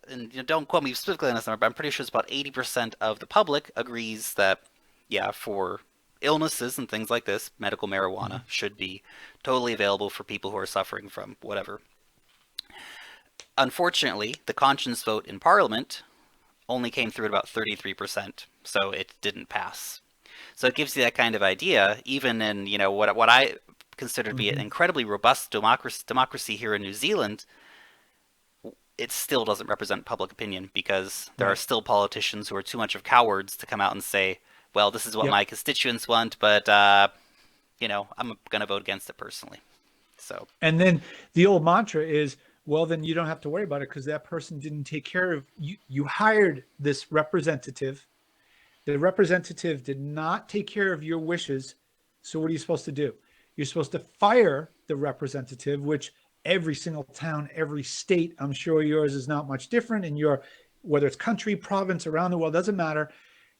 and don't quote me specifically on this number, but I'm pretty sure it's about 80% of the public agrees that, yeah, for illnesses and things like this, medical marijuana Mhm. should be totally available for people who are suffering from whatever. Unfortunately, the conscience vote in Parliament only came through at about 33%, so it didn't pass. So it gives you that kind of idea, even in what I consider to be an Mhm. incredibly robust democracy here in New Zealand. It still doesn't represent public opinion because there are Right. still politicians who are too much of cowards to come out and say, well, this is what Yep. my constituents want, but, I'm going to vote against it personally. So, And then the old mantra is, well, then you don't have to worry about it because that person didn't take care of you. You hired this representative. The representative did not take care of your wishes. So what are you supposed to do? You're supposed to fire the representative, which every single town, every state, I'm sure yours is not much different, and your, whether it's country, province, around the world, doesn't matter,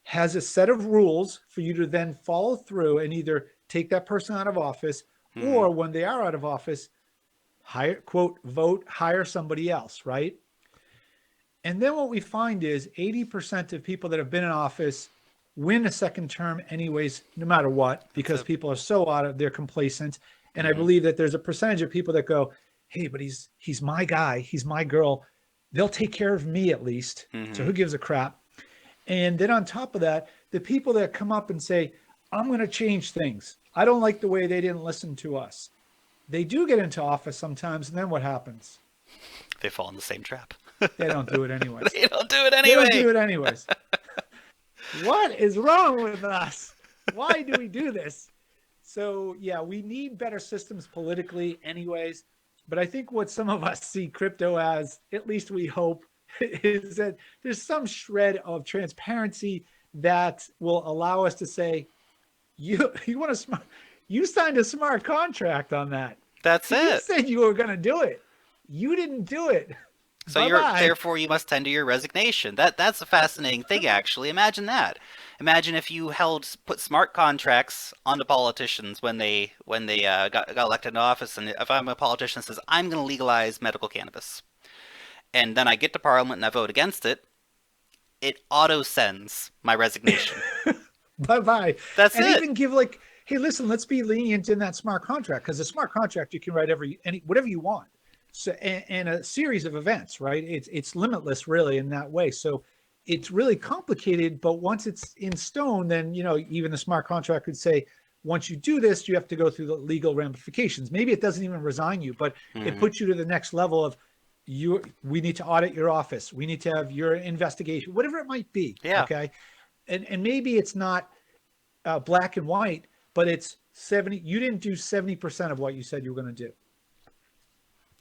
has a set of rules for you to then follow through and either take that person out of office, Hmm. or when they are out of office, hire, quote, vote, hire somebody else, right? And then what we find is 80% of people that have been in office win a second term anyways, no matter what, That's because it. people are so out of, they're complacent. And I Hmm. believe that there's a percentage of people that go, hey, but he's my guy, he's my girl. They'll take care of me at least. So Hmm. who gives a crap? And then on top of that, the people that come up and say, I'm going to change things. I don't like the way they didn't listen to us. They do get into office sometimes. And then what happens? They fall in the same trap. They don't do it anyways. They don't do it They don't anyway. do it anyways. What is wrong with us? Why do we do this? So, yeah, we need better systems politically, anyways. But I think what some of us see crypto as, at least we hope, is that there's some shred of transparency that will allow us to say, you want to smart, you signed a smart contract on that. That's You it. said you were going to do it. You didn't do it. So Bye you're bye. therefore you must tender your resignation. That's a fascinating thing, actually. Imagine that. Imagine if you held put smart contracts onto politicians when they got elected into office, and if I'm a politician that says I'm going to legalize medical cannabis, and then I get to Parliament and I vote against it, it auto sends my resignation. Bye bye. That's And it. even give like, hey, listen, let's be lenient in that smart contract, because a smart contract you can write any whatever you want. So and a series of events, right? It's limitless really in that way. So it's really complicated, but once it's in stone, then even the smart contract could say, once you do this, you have to go through the legal ramifications. Maybe it doesn't even resign you, but it Hmm. puts you to the next level of we need to audit your office. We need to have your investigation, whatever it might be. Yeah, Okay. And maybe it's not black and white, but it's 70. You didn't do 70% of what you said you were going to do.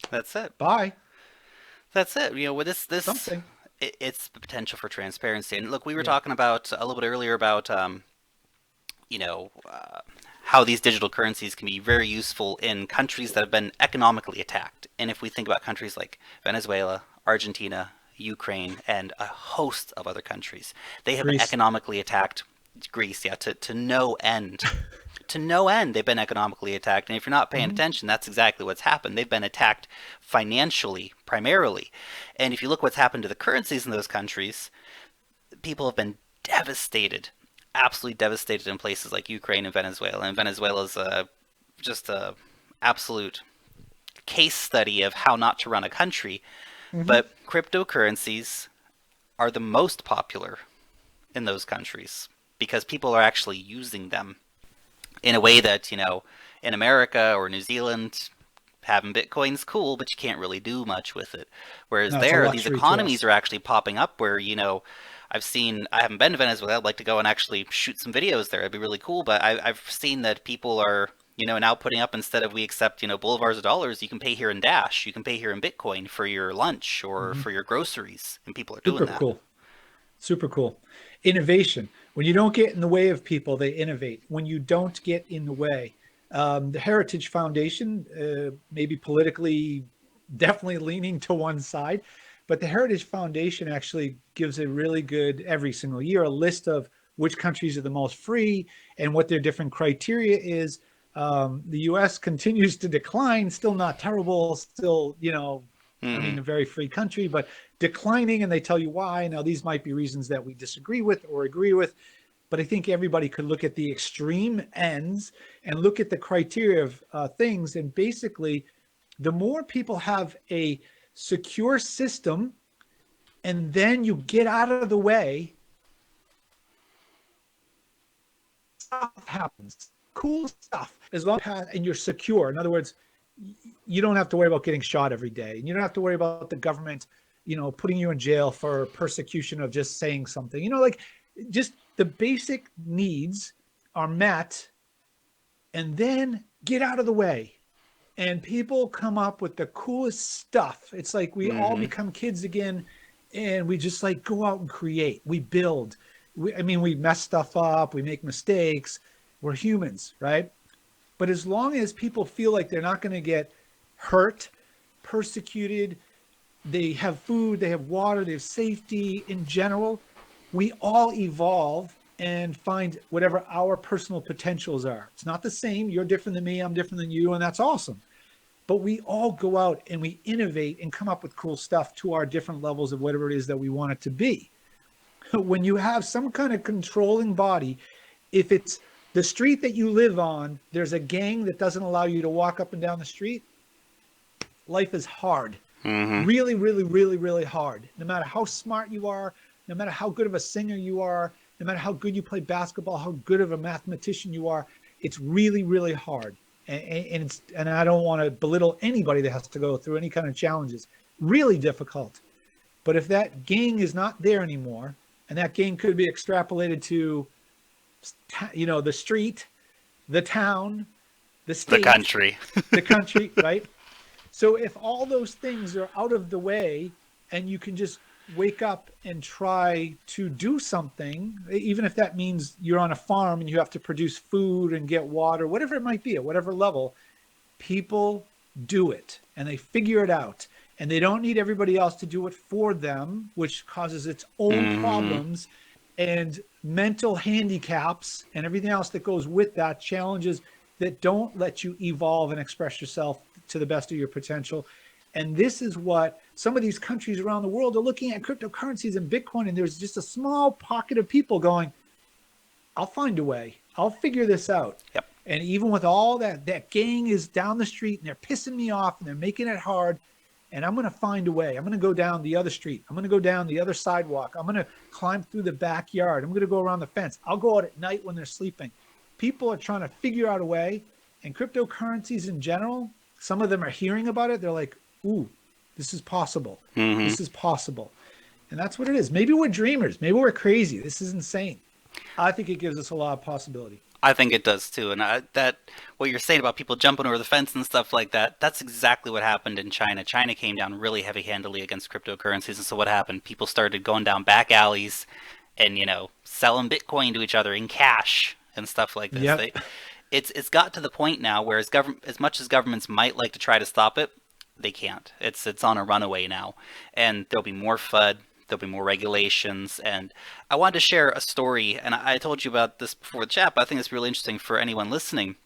that's it. Bye. That's it. With this, Something. it's the potential for transparency. And look, we were Yeah. talking about a little bit earlier about you know, uh, how these digital currencies can be very useful in countries that have been economically attacked. And if we think about countries like Venezuela, Argentina, Ukraine, and a host of other countries, they have been Greece. economically attacked. Greece, yeah, to no end. To no end, they've been economically attacked. And if you're not paying Mm-hmm. attention, that's exactly what's happened. They've been attacked financially, primarily. And if you look what's happened to the currencies in those countries, people have been devastated, absolutely devastated in places like Ukraine and Venezuela. And Venezuela's just a absolute case study of how not to run a country. Mm-hmm. But cryptocurrencies are the most popular in those countries because people are actually using them in a way that, in America or New Zealand, having Bitcoin's cool, but you can't really do much with it. Whereas No, it's a there, these luxury to economies us. are actually popping up where, I haven't been to Venezuela. I'd like to go and actually shoot some videos there. It'd be really cool. But I've seen that people are, now putting up instead of we accept, bolivars of dollars, you can pay here in Dash. You can pay here in Bitcoin for your lunch or Mm-hmm. for your groceries. And people are doing Super that. cool. Super cool. Innovation. When you don't get in the way of people, they innovate. When you don't get in the way, the Heritage Foundation, maybe politically, definitely leaning to one side, but the Heritage Foundation actually gives a really good, every single year, a list of which countries are the most free and what their different criteria is. The US continues to decline, still not terrible, still, I Hmm. mean, a very free country, but declining, and they tell you why. Now, these might be reasons that we disagree with or agree with, but I think everybody could look at the extreme ends and look at the criteria of things. And basically, the more people have a secure system, and then you get out of the way, stuff happens. Cool stuff. As long as and you're secure. In other words, you don't have to worry about getting shot every day, and you don't have to worry about the government, putting you in jail for persecution of just saying something. Like just the basic needs are met, and then get out of the way. And people come up with the coolest stuff. It's like we all Hmm. become kids again, and we just like go out and create. We build. We mess stuff up. We make mistakes. We're humans, right? But as long as people feel like they're not going to get hurt, persecuted, they have food, they have water, they have safety in general. We all evolve and find whatever our personal potentials are. It's not the same. You're different than me, I'm different than you, and that's awesome. But we all go out and we innovate and come up with cool stuff to our different levels of whatever it is that we want it to be. When you have some kind of controlling body, if it's the street that you live on, there's a gang that doesn't allow you to walk up and down the street, life is hard. Mm-hmm. Really, really, really, really hard. No matter how smart you are, no matter how good of a singer you are, no matter how good you play basketball, how good of a mathematician you are, it's really, really hard. And I don't want to belittle anybody that has to go through any kind of challenges. Really difficult. But if that gang is not there anymore, and that gang could be extrapolated to, the street, the town, the state, The country, right? So if all those things are out of the way and you can just wake up and try to do something, even if that means you're on a farm and you have to produce food and get water, whatever it might be, at whatever level, people do it and they figure it out. And they don't need everybody else to do it for them, which causes its own problems and mental handicaps and everything else that goes with that, challenges that don't let you evolve and express yourself to the best of your potential. And this is what some of these countries around the world are looking at cryptocurrencies and Bitcoin. And there's just a small pocket of people going, I'll find a way. I'll figure this out. Yep. And even with all that gang is down the street and they're pissing me off and they're making it hard. And I'm going to find a way. I'm going to go down the other street. I'm going to go down the other sidewalk. I'm going to climb through the backyard. I'm going to go around the fence. I'll go out at night when they're sleeping. People are trying to figure out a way. And cryptocurrencies in general, some of them are hearing about it. They're like, ooh, this is possible. This is possible. And that's what it is. Maybe we're dreamers. Maybe we're crazy. This is insane. I think it gives us a lot of possibility. I think it does too, and that what you're saying about people jumping over the fence and stuff like that, that's exactly what happened in China. China came down really heavy-handedly against cryptocurrencies, and so what happened? People started going down back alleys and selling Bitcoin to each other in cash and stuff like this. Yep. It's got to the point now where as much as governments might like to try to stop it, they can't. It's on a runaway now, and there'll be more FUD. There'll be more regulations, and I wanted to share a story, and I told you about this before the chat, but I think it's really interesting for anyone listening.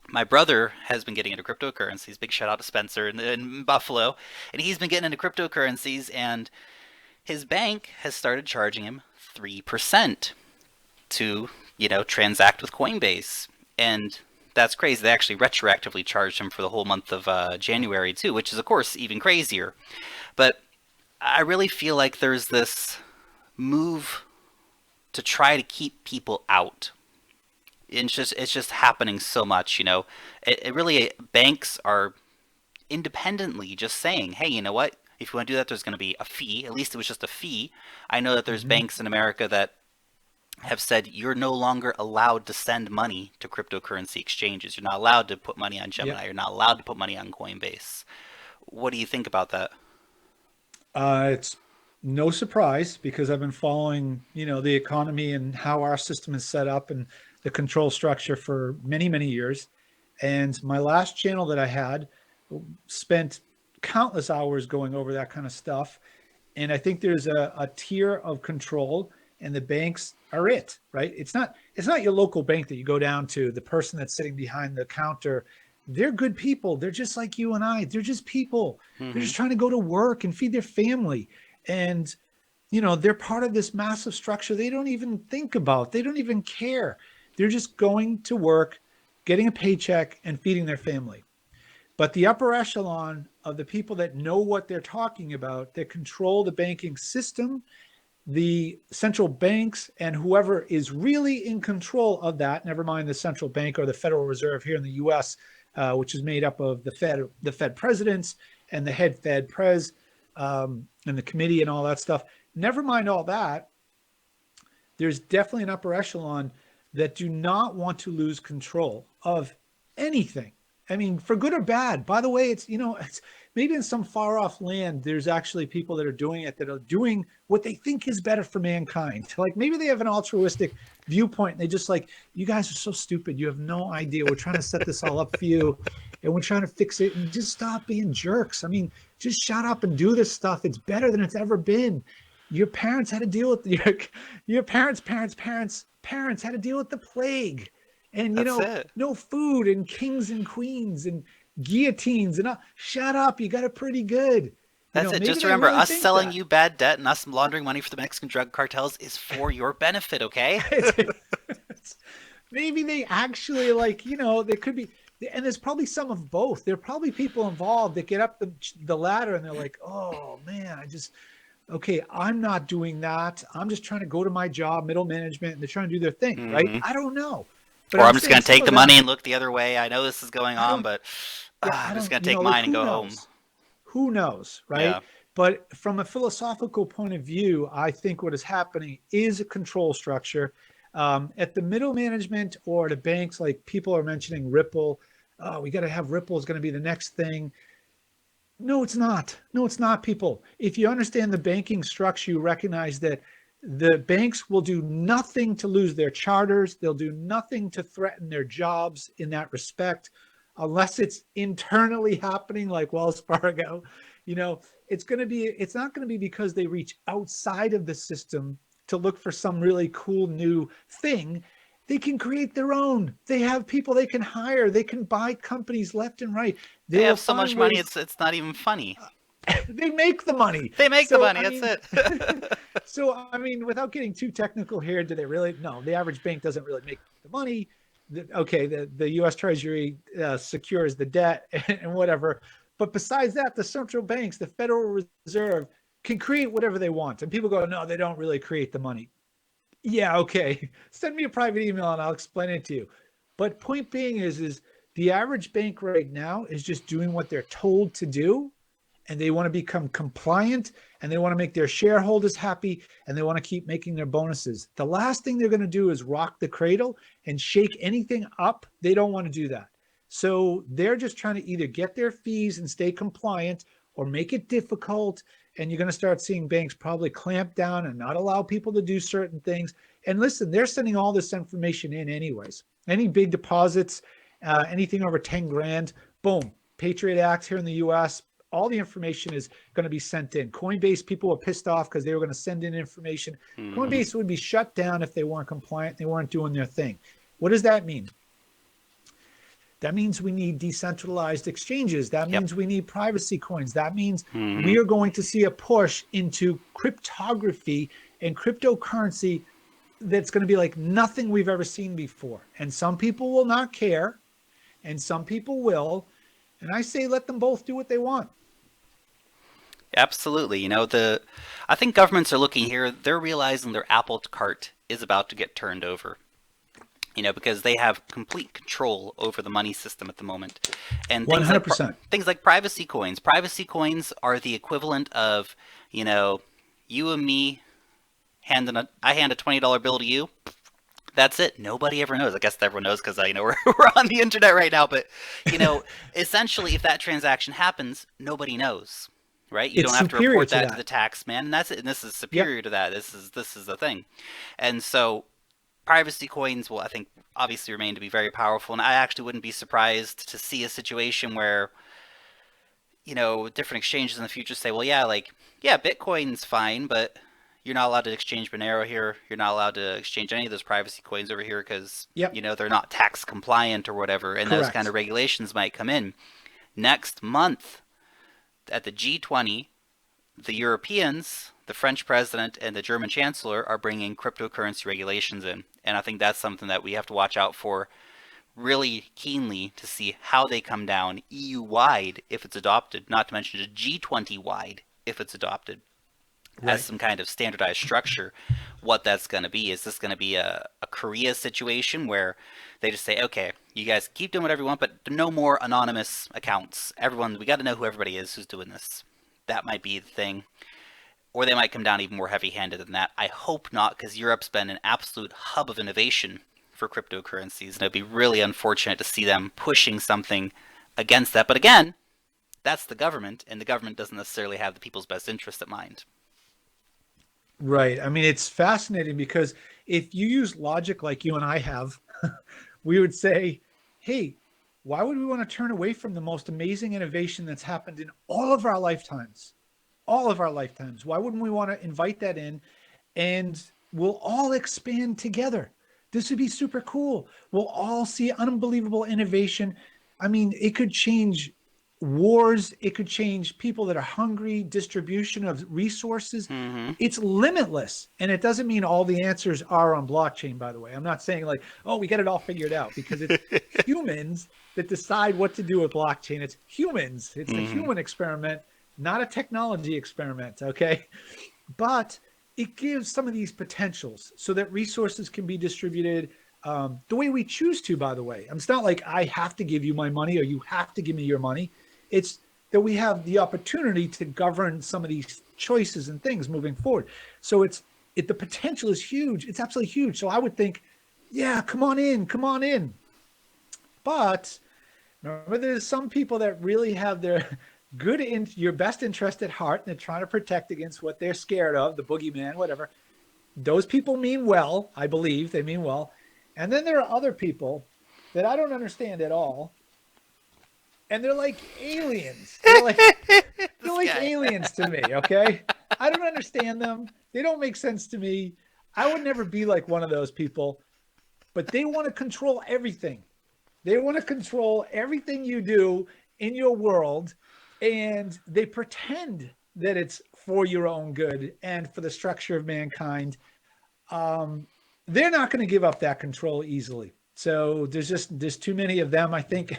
My brother has been getting into cryptocurrencies. Big shout out to Spencer in Buffalo, and he's been getting into cryptocurrencies, and his bank has started charging him 3% to, transact with Coinbase, and that's crazy. They actually retroactively charged him for the whole month of January too, which is of course even crazier, but I really feel like there's this move to try to keep people out. It's just happening so much, It really, banks are independently just saying, hey, you know what? If you want to do that, there's going to be a fee. At least it was just a fee. I know that there's banks in America that have said you're no longer allowed to send money to cryptocurrency exchanges. You're not allowed to put money on Gemini. Yep. You're not allowed to put money on Coinbase. What do you think about that? It's no surprise because I've been following, the economy and how our system is set up and the control structure for many, many years. And my last channel that I had spent countless hours going over that kind of stuff. And I think there's a tier of control, and the banks are it, right? It's not your local bank that you go down to, the person that's sitting behind the counter. They're good people. They're just like you and I. They're just people. They're just trying to go to work and feed their family. And, they're part of this massive structure they don't even think about. They don't even care. They're just going to work, getting a paycheck, and feeding their family. But the upper echelon of the people that know what they're talking about, that control the banking system, the central banks, and whoever is really in control of that, never mind the central bank or the Federal Reserve here in the U.S., which is made up of the Fed presidents and the head Fed pres, and the committee and all that stuff. Never mind all that. There's definitely an upper echelon that do not want to lose control of anything. I mean, for good or bad. By the way, it's maybe in some far off land, there's actually people that are doing it, that are doing what they think is better for mankind. Like maybe they have an altruistic viewpoint and they just like, you guys are so stupid. You have no idea. We're trying to set this all up for you. and we're trying to fix it, and just stop being jerks. I mean, just shut up and do this stuff. It's better than it's ever been. Your parents had to deal with your parents had to deal with the plague, and That's it. no food and kings and queens and guillotines and shut up. You got it pretty good. That's it. Maybe Just they remember, really us think selling that. you bad debt and us laundering money for the Mexican drug cartels is for your benefit, okay? Maybe they actually like, there could be, and there's probably some of both. There are probably people involved that get up the ladder and they're like, oh man, okay, I'm not doing that. I'm just trying to go to my job, middle management, and they're trying to do their thing, right? Hmm. I don't know. But Or I'm I'm just saying going to some take of the money them, and look the other way. I know this is going I on, don't, but yeah, I I'm just don't, going to take like mine and who go home. knows? Who knows, Yeah. right? But from a philosophical point of view, I think what is happening is a control structure. At the middle management or the banks, like people are mentioning Ripple, we got to have Ripple is going to be the next thing. No, it's not. No, it's not, people. If you understand the banking structure, you recognize that the banks will do nothing to lose their charters. They'll do nothing to threaten their jobs in that respect, unless it's internally happening, like Wells Fargo. You know, it's not going to be because they reach outside of the system to look for some really cool new thing. They can create their own. They have people they can hire. They can buy companies left and right. They They will have so much find money, ways. it's not even funny. They make the money. They make the So money, I that's mean, it. without getting too technical here, do they really? No, the average bank doesn't really make the money. Okay, the U.S. Treasury secures the debt and whatever. But besides that, the central banks, the Federal Reserve, can create whatever they want. And people go, no, they don't really create the money. Yeah, okay. Send me a private email and I'll explain it to you. But point being is the average bank right now is just doing what they're told to do, and they want to become compliant, and they want to make their shareholders happy, and they want to keep making their bonuses. The last thing they're going to do is rock the cradle and shake anything up. They don't want to do that. So they're just trying to either get their fees and stay compliant or make it difficult. And you're going to start seeing banks probably clamp down and not allow people to do certain things. And listen, they're sending all this information in anyways. Any big deposits, anything over 10 grand, boom, Patriot Act here in the US, all the information is going to be sent in. Coinbase people were pissed off because they were going to send in information. Hmm. Coinbase would be shut down if they weren't compliant, they weren't doing their thing. What does that mean? That means we need decentralized exchanges. That Yep. means we need privacy coins. That means Hmm. we are going to see a push into cryptography and cryptocurrency that's going to be like nothing we've ever seen before. And some people will not care, and some people will. And I say let them both do what they want. Absolutely. I think governments are looking here, they're realizing their apple cart is about to get turned over. Because they have complete control over the money system at the moment. And things like 100%. things like privacy coins. Privacy coins are the equivalent of, you know, you and me I hand a $20 bill to you. That's it. Nobody ever knows. I guess everyone knows because we're on the internet right now. But you know, essentially, if that transaction happens, nobody knows, right? You It's don't have to superior report to that to the that. tax man, and that's it. And this is Yep. superior to that. This is the thing, and so privacy coins will, I think, obviously remain to be very powerful. And I actually wouldn't be surprised to see a situation where different exchanges in the future say, well, yeah, like, yeah, Bitcoin's fine, but you're not allowed to exchange Monero here. You're not allowed to exchange any of those privacy coins over here because, Yep. they're not tax compliant or whatever. And those kind of Correct. regulations might come in. Next month at the G20, the Europeans, the French president, and the German chancellor are bringing cryptocurrency regulations in. And I think that's something that we have to watch out for really keenly to see how they come down EU wide if it's adopted, not to mention G20 wide if it's adopted as Right. some kind of standardized structure. What that's going to be, is this going to be a Korea situation where they just say, okay, you guys keep doing whatever you want, but no more anonymous accounts. Everyone, we got to know who everybody is who's doing this. That might be the thing. Or they might come down even more heavy handed than that. I hope not, because Europe's been an absolute hub of innovation for cryptocurrencies, and it'd be really unfortunate to see them pushing something against that. But again, that's the government, and the government doesn't necessarily have the people's best interest at mind. Right. I mean, it's fascinating because if you use logic like you and I have, we would say, hey, Why would we want to turn away from the most amazing innovation that's happened in all of our lifetimes? All of our lifetimes. Why wouldn't we want to invite that in and we'll all expand together? This would be super cool. We'll all see unbelievable innovation. I mean, it could change wars, it could change people that are hungry, distribution of resources. Mm-hmm. It's limitless. And it doesn't mean all the answers are on blockchain, by the way. I'm not saying like, oh, we got it all figured out, because it's humans that decide what to do with blockchain. It's humans. It's a Mm-hmm. human experiment, not a technology experiment. Okay. But it gives some of these potentials so that resources can be distributed the way we choose to, by the way. It's not like I have to give you my money or you have to give me your money. It's that we have the opportunity to govern some of these choices and things moving forward. So the potential is huge. It's absolutely huge. So I would think, yeah, come on in, come on in. But remember, there's some people that really have their your best interest at heart, and they're trying to protect against what they're scared of, the boogeyman, whatever. Those people mean well. I believe they mean well. And then there are other people that I don't understand at all, and they're like aliens. They're This like guy. aliens to me. Okay, I don't understand them. They don't make sense to me. I would never be like one of those people. But they want to control everything. They want to control everything you do in your world, and they pretend that it's for your own good and for the structure of mankind. Um, they're not going to give up that control easily. So there's too many of them. I think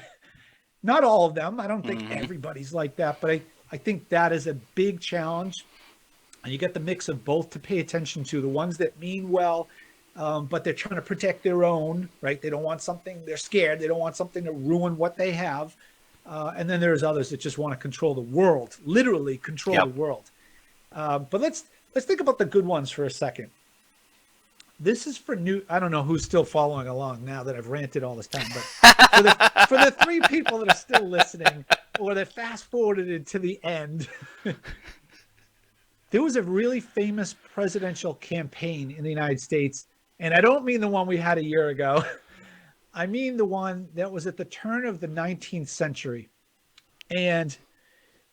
not all of them. I don't think Mm-hmm. everybody's like that, but I think that is a big challenge. And you get the mix of both to pay attention to, the ones that mean well, but they're trying to protect their own, right? They don't want something, they're scared. They don't want something to ruin what they have. And then there's others that just want to control the world, literally control the Yep. world. But let's think about the good ones for a second. This is for new. I don't know who's still following along now that I've ranted all this time, but for the three people that are still listening or that fast forwarded it to the end, there was a really famous presidential campaign in the United States, and I don't mean the one we had a year ago. I mean the one that was at the turn of the 19th century. And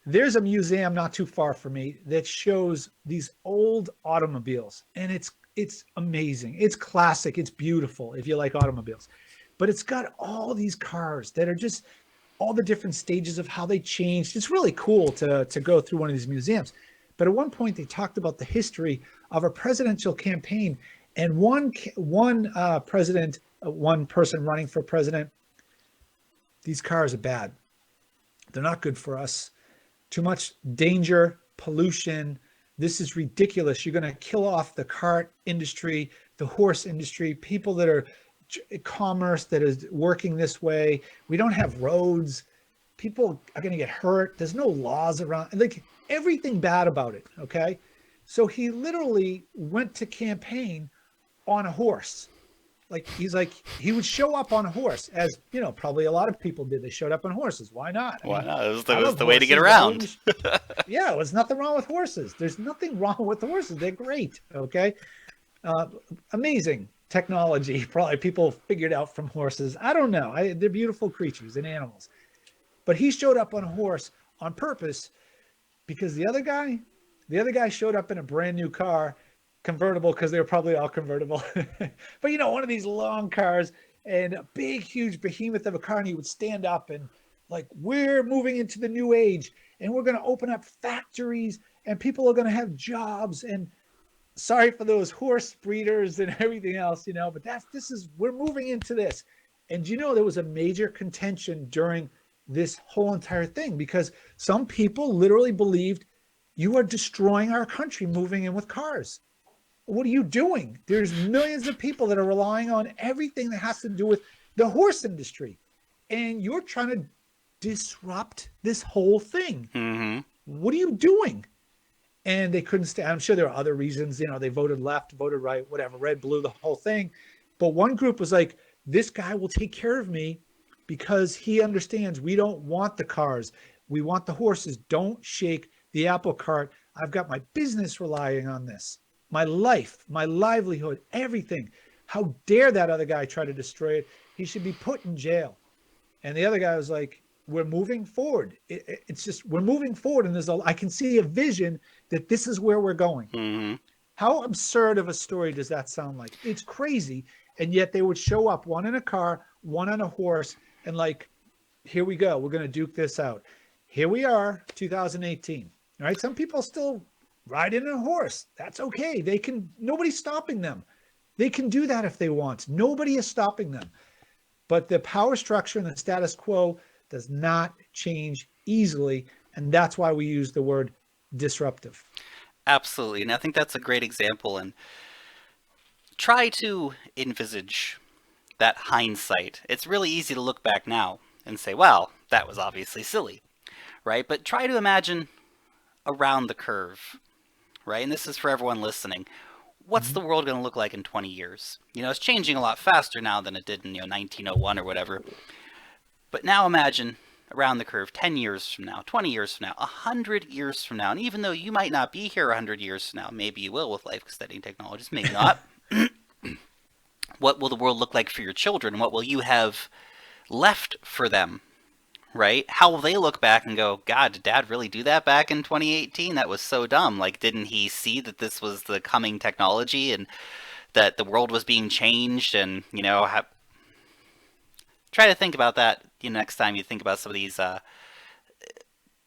there's a museum not too far from me that shows these old automobiles, and it's amazing. It's classic. It's beautiful if you like automobiles. But it's got all these cars that are just all the different stages of how they changed. It's really cool to go through one of these museums. But at one point, they talked about the history of a presidential campaign, and one person running for president. These cars are bad. They're not good for us. Too much danger, pollution. This is ridiculous. You're going to kill off the cart industry, the horse industry, people that are commerce that is working this way. We don't have roads. People are going to get hurt. There's no laws around, like everything bad about it. Okay. So he literally went to campaign on a horse. Like he would show up on a horse, as you know, probably a lot of people did. They showed up on horses. Why not? I Why mean, not? I It was love the way to get horses. Why around. wouldn't yeah, there's nothing wrong with horses. There's nothing wrong with the horses. They're great. Okay. Amazing technology. Probably people figured out from horses. I don't know. They're beautiful creatures and animals. But he showed up on a horse on purpose because the other guy showed up in a brand new car, convertible, because they were probably all convertible. But one of these long cars, and a big, huge behemoth of a car, and he would stand up and like, we're moving into the new age, and we're going to open up factories, and people are going to have jobs. And sorry for those horse breeders and everything else, but we're moving into this. And there was a major contention during this whole entire thing, because some people literally believed you are destroying our country moving in with cars. What are you doing? There's millions of people that are relying on everything that has to do with the horse industry, and you're trying to disrupt this whole thing. Mm-hmm. What are you doing? And they couldn't stand. I'm sure there are other reasons. They voted left, voted right, whatever, red, blue, the whole thing. But one group was like, this guy will take care of me because he understands we don't want the cars. We want the horses. Don't shake the apple cart. I've got my business relying on this, my life, my livelihood, everything. How dare that other guy try to destroy it? He should be put in jail. And the other guy was like, we're moving forward. It's just, we're moving forward. And I can see a vision that this is where we're going. Mm-hmm. How absurd of a story does that sound like? It's crazy. And yet they would show up, one in a car, one on a horse, and like, here we go. We're going to duke this out. Here we are, 2018. All right. Some people still ride in a horse. That's okay. They can, nobody's stopping them. They can do that if they want. Nobody is stopping them. But the power structure and the status quo does not change easily. And that's why we use the word disruptive. Absolutely. And I think that's a great example. And try to envisage that hindsight. It's really easy to look back now and say, well, that was obviously silly, right? But try to imagine around the curve, right? And this is for everyone listening. What's Mm-hmm. the world going to look like in 20 years? It's changing a lot faster now than it did in 1901 or whatever. But now imagine around the curve 10 years from now, 20 years from now, 100 years from now. And even though you might not be here 100 years from now, maybe you will with life extending technologies, maybe not. What will the world look like for your children? What will you have left for them, right? How will they look back and go, God, did Dad really do that back in 2018? That was so dumb. Like, didn't he see that this was the coming technology and that the world was being changed? And, try to think about that next time you think about some of these, the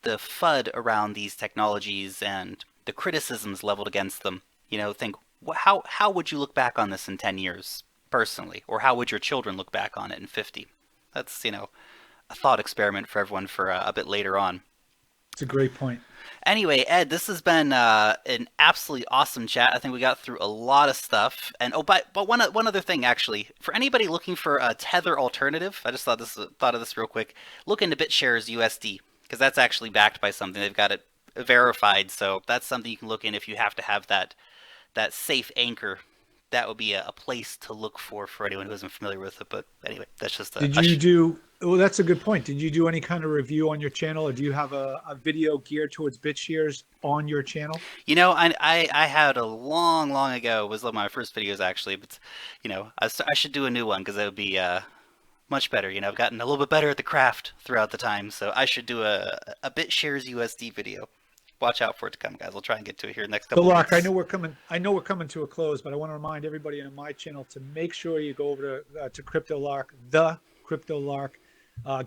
FUD around these technologies and the criticisms leveled against them. Think, how would you look back on this in 10 years personally? Or how would your children look back on it in 50? That's, a thought experiment for everyone for a bit later on. It's a great point. Anyway, Ed, this has been an absolutely awesome chat. I think we got through a lot of stuff. And but one other thing actually, for anybody looking for a Tether alternative, I just thought of this real quick. Look into BitShares USD because that's actually backed by something. They've got it verified, so that's something you can look in if you have to have that safe anchor. That would be a place to look for anyone who isn't familiar with it. But anyway, that's just Did you do, well, that's a good point. Did you do any kind of review on your channel, or do you have a video geared towards BitShares on your channel? I had a long ago was one of my first videos actually, but I should do a new one because it would be much better. I've gotten a little bit better at the craft throughout the time, so I should do a BitShares USD video. Watch out for it to come, guys. I'll try and get to it here in the next So, couple of Lark, weeks. I know we're coming to a close, but I want to remind everybody on my channel to make sure you go over to Crypto Lark, the Crypto Lark.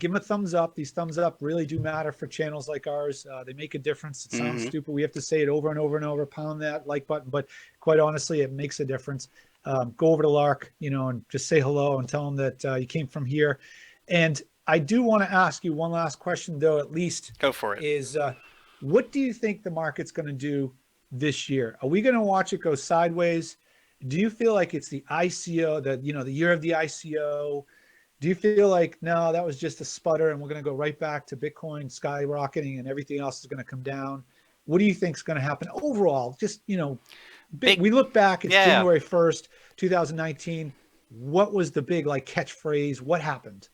Give them a thumbs up. These thumbs up really do matter for channels like ours. They make a difference. It sounds Mm-hmm. stupid. We have to say it over and over and over. Pound that like button, but quite honestly, it makes a difference. Go over to Lark, and just say hello and tell them that you came from here. And I do want to ask you one last question, though. At least Go for it. is what do you think the market's going to do this year? Are we going to watch it go sideways? Do you feel like it's the ICO, the year of the ICO? Do you feel like, no, that was just a sputter and we're going to go right back to Bitcoin skyrocketing and everything else is going to come down? What do you think is going to happen overall? Just, Big, we look back, it's yeah. January 1st, 2019. What was the big catchphrase? What happened?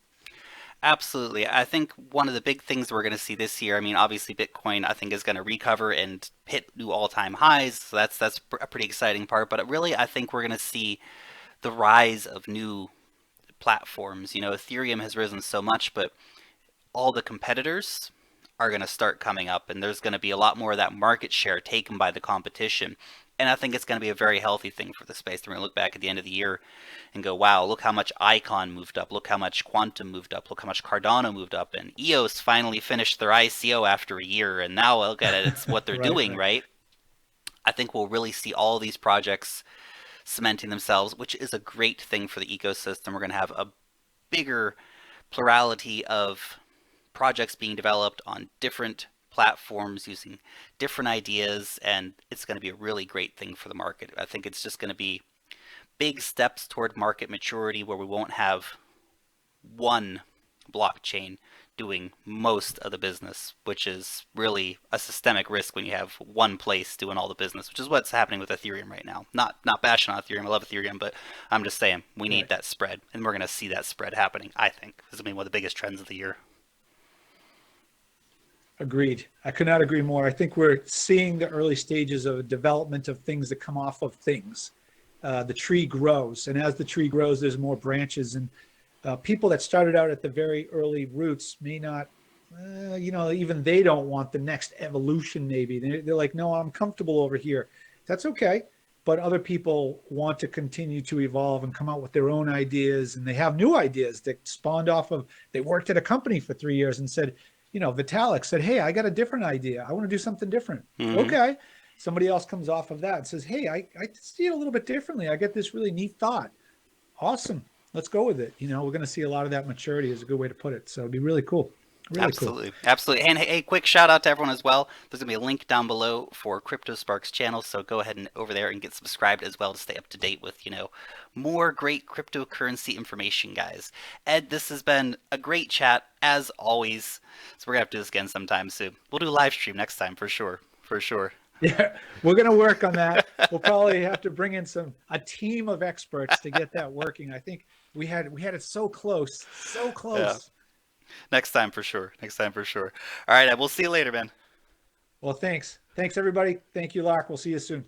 Absolutely. I think one of the big things we're going to see this year, I mean, obviously Bitcoin, I think is going to recover and hit new all-time highs. So that's a pretty exciting part. But really, I think we're going to see the rise of new platforms. Ethereum has risen so much, but all the competitors are going to start coming up, and there's going to be a lot more of that market share taken by the competition. And I think it's going to be a very healthy thing for the space. We're going to look back at the end of the year and go, wow, look how much Icon moved up. Look how much Quantum moved up. Look how much Cardano moved up. And EOS finally finished their ICO after a year. And now look at it, it's what they're Right, doing, right. right? I think we'll really see all these projects cementing themselves, which is a great thing for the ecosystem. We're going to have a bigger plurality of projects being developed on different platforms using different ideas, and it's going to be a really great thing for the market. I think it's just going to be big steps toward market maturity where we won't have one blockchain doing most of the business, which is really a systemic risk when you have one place doing all the business, which is what's happening with Ethereum right now. Not bashing on Ethereum, I love Ethereum, but I'm just saying we need Right. that spread, and we're going to see that spread happening. I think this is going to be one of the biggest trends of the year. Agreed. I could not agree more. I think we're seeing the early stages of development of things that come off of things. The tree grows, and as the tree grows, there's more branches. And people that started out at the very early roots may not, even they don't want the next evolution. Maybe they're like, no, I'm comfortable over here. That's okay. But other people want to continue to evolve and come out with their own ideas, and they have new ideas that spawned off of. They worked at a company for 3 years and said, Vitalik said, "Hey, I got a different idea. I want to do something different." Hmm. Okay. Somebody else comes off of that and says, "Hey, I see it a little bit differently. I get this really neat thought. Awesome. Let's go with it." We're going to see a lot of that maturity is a good way to put it. So it'd be really cool. Really cool. Absolutely, absolutely. And hey, quick shout out to everyone as well. There's gonna be a link down below for Crypto Sparks channel, so go ahead and over there and get subscribed as well to stay up to date with more great cryptocurrency information, guys. Ed, this has been a great chat as always. So we're gonna have to do this again sometime soon. We'll do a live stream next time for sure, for sure. Yeah, we're going to work on that. We'll probably have to bring in a team of experts to get that working. I think we had it so close, so Yeah, close. next time for sure. Next time for sure. All right, Ed, we'll see you later, man. Well, thanks. Thanks everybody. Thank you, Lark. We'll see you soon.